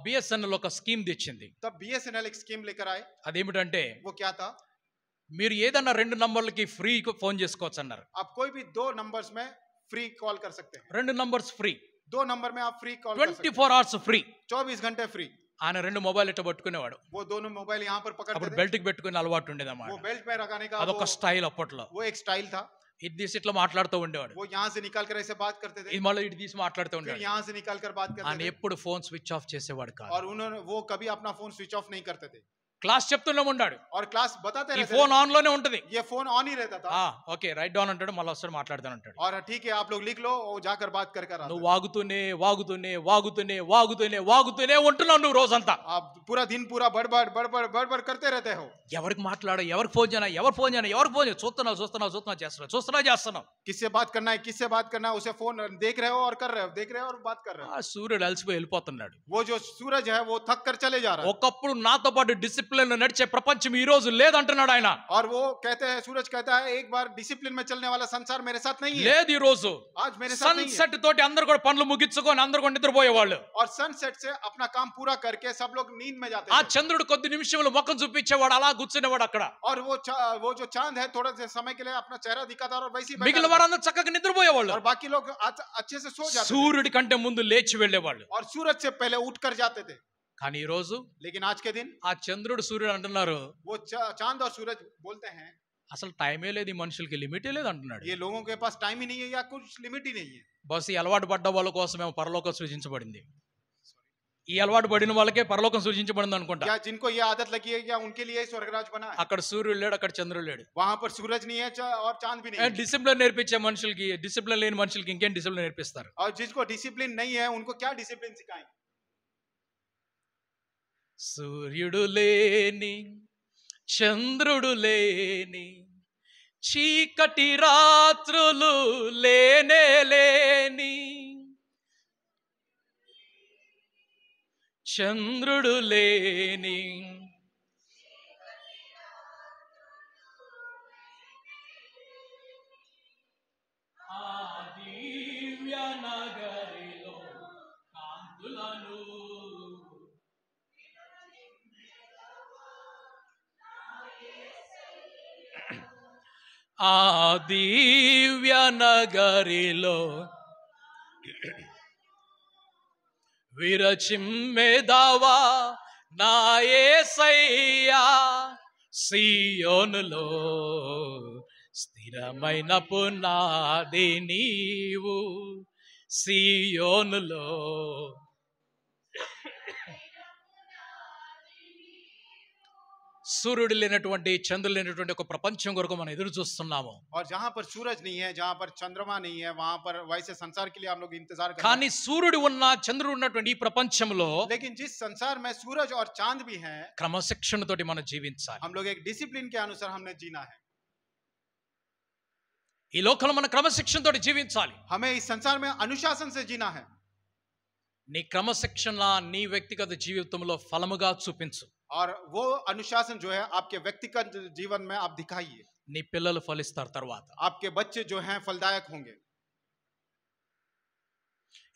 బిఎస్ఎన్ఎల్ ఒక స్కీమ్ తెచ్చింది. तब बीएसएनएल एक स्कीम लेकर आए। అదేమిటంటే वो क्या था? మీరు ఏదన్నా 2 నంబర్లకి ఫ్రీ ఫోన్ చేసుకోవచ్చు అన్నారు. आप कोई भी 2 नंबर्स में फ्री कॉल कर सकते हैं। 2 నంబర్స్ ఫ్రీ. 2 नंबर में आप फ्री कॉल कर सकते 24 అవర్స్ ఫ్రీ. 24 घंटे फ्री। ఆయన 2 మొబైల్ ఇట్ట పట్టుకునేవాడు. वो दोनों मोबाइल यहाँ पर पकड़ते అప్పుడు थे। బెల్ట్ కి పెట్టుకునే అలవాటు ఉండేదన్నమాట. वो बेल्ट में लगाने का అదొక స్టైల్ అప్పట్లో. वो एक स्टाइल था। ఇది తీసి ఇట్లా మాట్లాడుతూ ఉండేవాడు. वो यहाँ से निकाल कर ऐसे बात करते थे, ఇది మళ్ళీ ఇటు తీసి మాట్లాడుతూ फिर ఉండేవాడు. यहाँ से निकाल कर बात करते ఆయన थे। ఎప్పుడు ఫోన్ స్విచ్ ఆఫ్ చేసేవాడు కాదు. और उन्होंने वो कभी अपना फोन स्विच ऑफ नहीं करते थे। క్లాస్ చెప్తూనే ఉన్నాడు, और क्लास बताते ఈ रहते ఫోన్ थे। ఆన్ లోనే ఉంటది. ये फोन ऑन ही रहता था। ఓకే రైట్ డౌన్ అంటాడు, మళ్ళీ వస్తాడు మాట్లాడతాను అంటాడు. और ठीक है आप लोग लिख लो, वो जाकर बात कर कर నువ్వు వాగుతూనే వాగుతూనే వాగుతూనే వాగుతూనే వాగుతూనే ఉంటున్నావు నువ్వు రోజంతా. आप पूरा दिन पूरा बड़बड़ करते रहते हो। ఎవరికి మాట్లాడ, ఎవరికి ఫోన్ చేయనా, ఎవరు ఫోన్ చేయనా, ఎవరికి ఫోన్ చేయ, చూస్తున్నావు చూస్తున్నావు చూస్తున్నావు చేస్తున్నావు. किससे बात करना है उसे फोन देख रहे हो और कर रहे हो, देख रहे हो और बात कर रहे हो। సూర్యుడు అలసిపోయి వెళ్ళిపోతున్నాడు. वो जो सूरज है वो थक कर चले जा रहा है। ఒకప్పుడు నాతో పాటు డిసిప్లిన్ డిసిప్లిన్ లో నడిచే ప్రపంచం ఈ రోజు లేదంటున్నాడు ఆయన. और वो कहते हैं, सूरज कहता है, एक बार डिसिप्लिन में चलने वाला संसार मेरे साथ नहीं है. లేదు ఈ రోజు. आज मेरे साथ नहीं है. సన్సెట్ తోటి అందరూ కూడా పనులు ముగించుకొని అందరూ కూడా నిద్రపోయేవాళ్ళు. और सनसेट से अपना काम पूरा करके सब लोग नींद में जाते ఆ हैं. చంద్రుడు కొద్ది నిమిషంలో ముఖం చూపించేవాడు, అలా కూర్చునేవాడు అక్కడ. और वो जो चांद है थोड़ा से समय के लिए अपना चेहरा दिखाता और वैसे ही बैठा మిగిలిన रहता. వారందరూ చక్కగా నిద్రపోయేవాళ్ళు. और बाकी लोग अच्छे से सो जाते थे. సూర్యుడి కంటే ముందు లేచి వెళ్ళేవాళ్ళు. और सूरज से पहले उठ कर जाते थे. కానీ ఈ రోజు लेकिन आज के दिन ఆ చంద్రుడు సూర్యుడు అంటున్నారు, वो चांद और सूरज बोलते हैं అసలు టైమే లేదు ఈ మనుషులకి, లిమిటే లేదు అంటున్నాడు. ये लोगों के पास टाइम ही नहीं है या कुछ लिमिट ही नहीं है. బస్ ఈ అలవాటు పడ్డ వాళ్ళ కోసమేమో పరలోకం సృజించబడింది. ఈ అలవాటు పడిన వాళ్ళకే పరలోకం సృజించబడింది అనుకుంటా. या जिनको ये आदत लगी है या उनके लिए स्वर्गराज बना है. అక్కడ సూర్యుడు లేడు, అక్కడ చంద్రుడు లేడు. वहां पर सूरज नहीं है और चांद भी नहीं है. డిసిప్లిన్ నేర్పించే మనుషులకి, డిసిప్లిన్ లేని మనుషులకి ఇంకేం డిసిప్లిన్ నేర్పిస్తారు? और जिसको डिसिप्लिन नहीं है उनको क्या डिसिप्लिन सिखाएंगे? సూర్యుడు లేని చంద్రుడు లేని చీకటి రాత్రులు లేనే లేని, చంద్రుడు లేని ఆ దివ్య నగరిలో కాంతులను ఆ దివ్య నగరిలో విరచిమ్మెదవా నా యేసయ్యా, సియోనులో స్థిరమైన పునాది నీవు, సియోనులో సూర్యుడు లేనటువంటి చంద్రుడు లేనటువంటి ఒక ప్రపంచం కొరకు మనం ఎదురు చూస్తున్నాము. और जहां पर सूरज नहीं है, जहां पर चंद्रमा नहीं है, वहां पर वैसे संसार के लिए हम लोग इंतजार कर रहे हैं. కానీ సూర్యుడు ఉన్న చంద్రుడు ఉన్నటువంటి ఈ ప్రపంచంలో लेकिन जिस संसार में सूरज और चांद भी हैं, క్రమశిక్షణతోటి మనం జీవించాలి. हम लोग एक डिसिप्लिन के अनुसार हमने जीना है. ఈ లోకంలో మన క్రమశిక్షణతోటి జీవించాలి. हमें इस संसार में अनुशासन से जीना है. నీ క్రమశిక్షణ నీ వ్యక్తిగత జీవితంలో ఫలముగా చూపించు. और वो अनुशासन जो है आपके व्यक्तिगत जीवन में आप दिखाइए. నీ పిల్లలు ఫలిస్తారు తర్వాత. आपके बच्चे जो हैं फलदायक होंगे.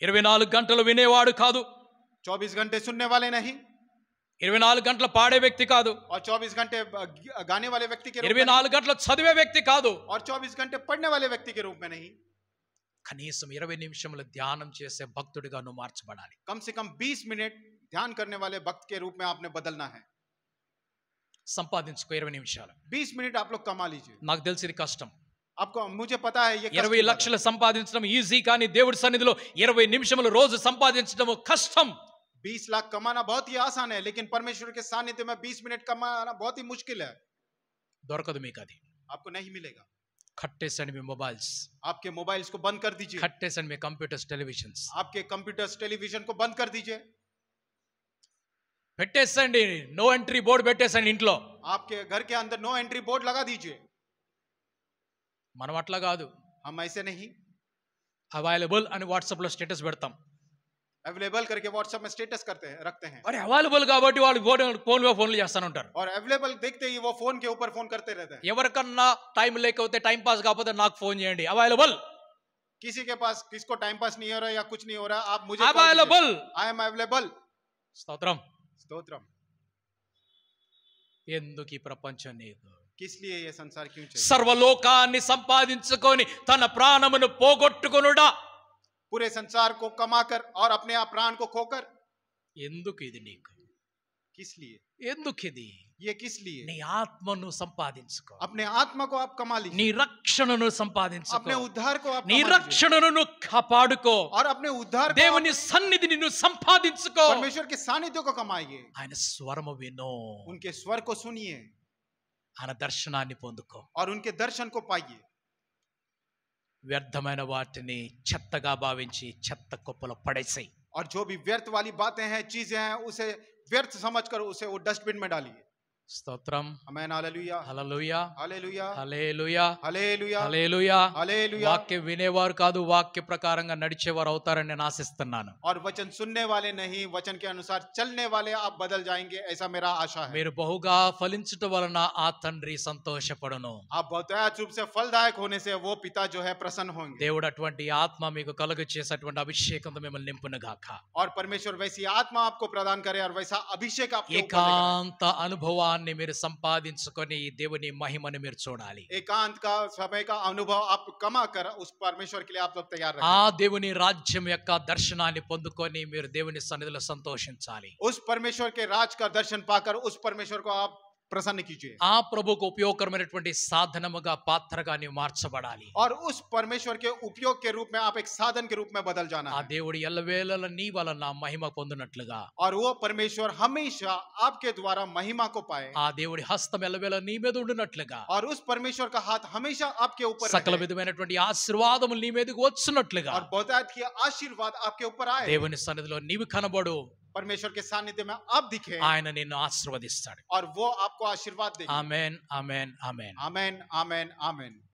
24 గంటలు వినేవాడు కాదు, 24 घंटे सुनने वाले नहीं, 24 గంటలు పాడే వ్యక్తి కాదు, और 24 घंटे गाने वाले व्यक्ति के रूप में 24 గంటలు చదివే వ్యక్తి కాదు, और 24 घंटे पढ़ने वाले व्यक्ति के रूप में नहीं. కనీసం 20 నిమిషములు ధ్యానం చేసే భక్తుడిగా నువ్వు మార్చబడాలి. कम से कम 20 मिनट ध्यान करने वाले भक्त के रूप में आपने बदलना है. సంపాదించుకో 20 నిమిషాలు. 20 मिनट आप लोग कमा लीजिए. నాకు తెలిసి ఇది కష్టం. आपको मुझे पता है ये 20 లక్షలు సంపాదించడం ఈజీ, కానీ దేవుడి సన్నిధిలో 20 నిమిషములు రోజు సంపాదించడం కష్టం. 20 लाख कमाना बहुत ही आसान है, लेकिन परमेश्वर के सानिध्य में 20 मिनट कमाना बहुत ही मुश्किल है. దొరకదు మీకు అది. आपको नहीं मिलेगा. కట్టేసండి మీ మొబైల్స్, आपके मोबाइल्स को बंद कर दीजिए. కట్టేసండి మీ కంప్యూటర్స్, టెలివిజన్స్, आपके कंप्यूटर्स टेलीविजन को बंद कर दीजिए. పెట్టేసండి నో ఎంట్రీ బోర్డు పెట్టేసండి ఇంట్లో. आपके घर के अंदर नो एंट्री बोर्ड लगा दीजिए. మనం అట్లా కాదు. हम ऐसे नहीं. అవైలబుల్ అని వాట్సాప్ లో స్టేటస్ పెడతాం. अवेलेबल करके व्हाट्सएप में स्टेटस रखते हैं. అరే అవైలబుల్ కాబట్టి వాళ్ళు ఫోన్లు చేస్తాను ఉంటారు. और अवेलेबल देखते ही वो फोन के ऊपर फोन करते रहते हैं. ఎవరికన్నా టైం లేకపోతే, టైం పాస్ కాకపోతే నాకు ఫోన్ చేయండి. అవైలబుల్. किसी के पास किसको टाइम पास नहीं हो रहा या कुछ नहीं हो रहा, आप मुझे అవైలబుల్. I am available. స్తోత్రం. स्तोत्रम. ఎందుకు ఈ ప్రపంచం నీకు? किस लिए ये संसार क्यों चाहिए? సర్వలోకాన్ని సంపాదించుకొని తన ప్రాణమును పోగొట్టుకొనుడా. पूरे संसार को कमाकर और अपने आप प्राण को खोकर. ఎందుకు ఇది నీకు? किस लिए? ఎందుకు ఇది? ये किस लिए? నీ ఆత్మను సంపాదించుకో. अपने आत्मा को आप कमा लीजिए. నీ రక్షణను సంపాదించుకో. अपने उद्धार को आप నీ कमा लीजिए. రక్షణను కాపాడుకో. और अपने उद्धार को దేవుని సన్నిధిని నువ్వు సంపాదించుకో. परमेश्वर के सानिध्य को कमाइए. ఆయన స్వరము విను. उनके स्वर को सुनिए. ఆయన దర్శనాన్ని పొందుకో. और उनके दर्शन को पाइए. వ్యర్థమైన వాటిని చెత్తగా భావించి చెత్త కుప్పలో పడేసేయి. और जो भी व्यर्थ वाली बातें हैं, चीजें हैं, उसे व्यर्थ समझकर उसे वो डस्टबिन में डालिए. స్తోత్రం. Amen hallelujah hallelujah, hallelujah hallelujah, hallelujah hallelujah. Hallelujah వాక్యం వినేవారు కాదు, వాక్య ప్రకారంగా నడిచేవారు అవుతారని నేను ఆశిస్తున్నాను. और वचन सुनने वाले नहीं, वचन के अनुसार चलने वाले आप बदल जाएंगे, ऐसा मेरा आशा है। మీరు బహుగా ఫలించుట వలన ఆ తండ్రి సంతోషపడును. आप बहुतायत रूप से फलदायक होने से वो पिता जो है प्रसन्न होंगे, దేవుడు అటువంటి ఆత్మ మీకు కలుగ చేసేటువంటి అభిషేకంతో మిమ్మల్ని నింపును గాక. और परमेश्वर वैसी आत्मा आपको प्रदान करे और वैसा अभिषेक आपके ऊपर लेकर ఏకాంత అనుభవాన్ని మీరు సంపాదించుకొని దేవుని మహిమను మీరు చూడాలి. आए। एकांत का समय का अनुभव आप कमा कर उस परमेश्वर के लिए आप लोग तैयार ఆ रखें। దేవుని రాజ్యం యొక్క దర్శనాన్ని పొందుకొని మీరు దేవుని సన్నిధిలో సంతోషించాలి. उस परमेश्वर के राज का दर्शन पाकर उस परमेश्वर को आप प्रसन्न कीजिए, ఆ ప్రభుకు ఉపయోగకరమైనటువంటి సాధనముగా పాత్రగా నీవు మార్చబడాలి. और उस परमेश्वर के उपयोग के रूप में आप एक साधन के रूप में बदल जाना ఆ है, దేవుడు ఎల్లవేళల నీ వలన మహిమ పొందినట్లుగా, और वो परमेश्वर हमेशा आपके द्वारा महिमा को पाए, ఆ దేవుడి హస్తం ఎల్లవేళ నీ మీద ఉండినట్లుగా, और उस परमेश्वर का हाथ हमेशा आपके ऊपर సకల रहे, విధమైనటువంటి ఆశీర్వాదములు నీ మీదకి వచ్చున్నట్లుగా और बहुतायत की आशीर्वाद आपके ऊपर आए, దేవుని సన్నిధిలో నీవు కనబడు. परमेश्वर के सानिध्य में आप दिखे, ఆయన నిన్ను ఆశీర్వదిస్తాడు. और वो आपको आशीर्वाद देंगे। ఆమేన్, ఆమేన్, ఆమేన్. आमेन आमेन आमेन।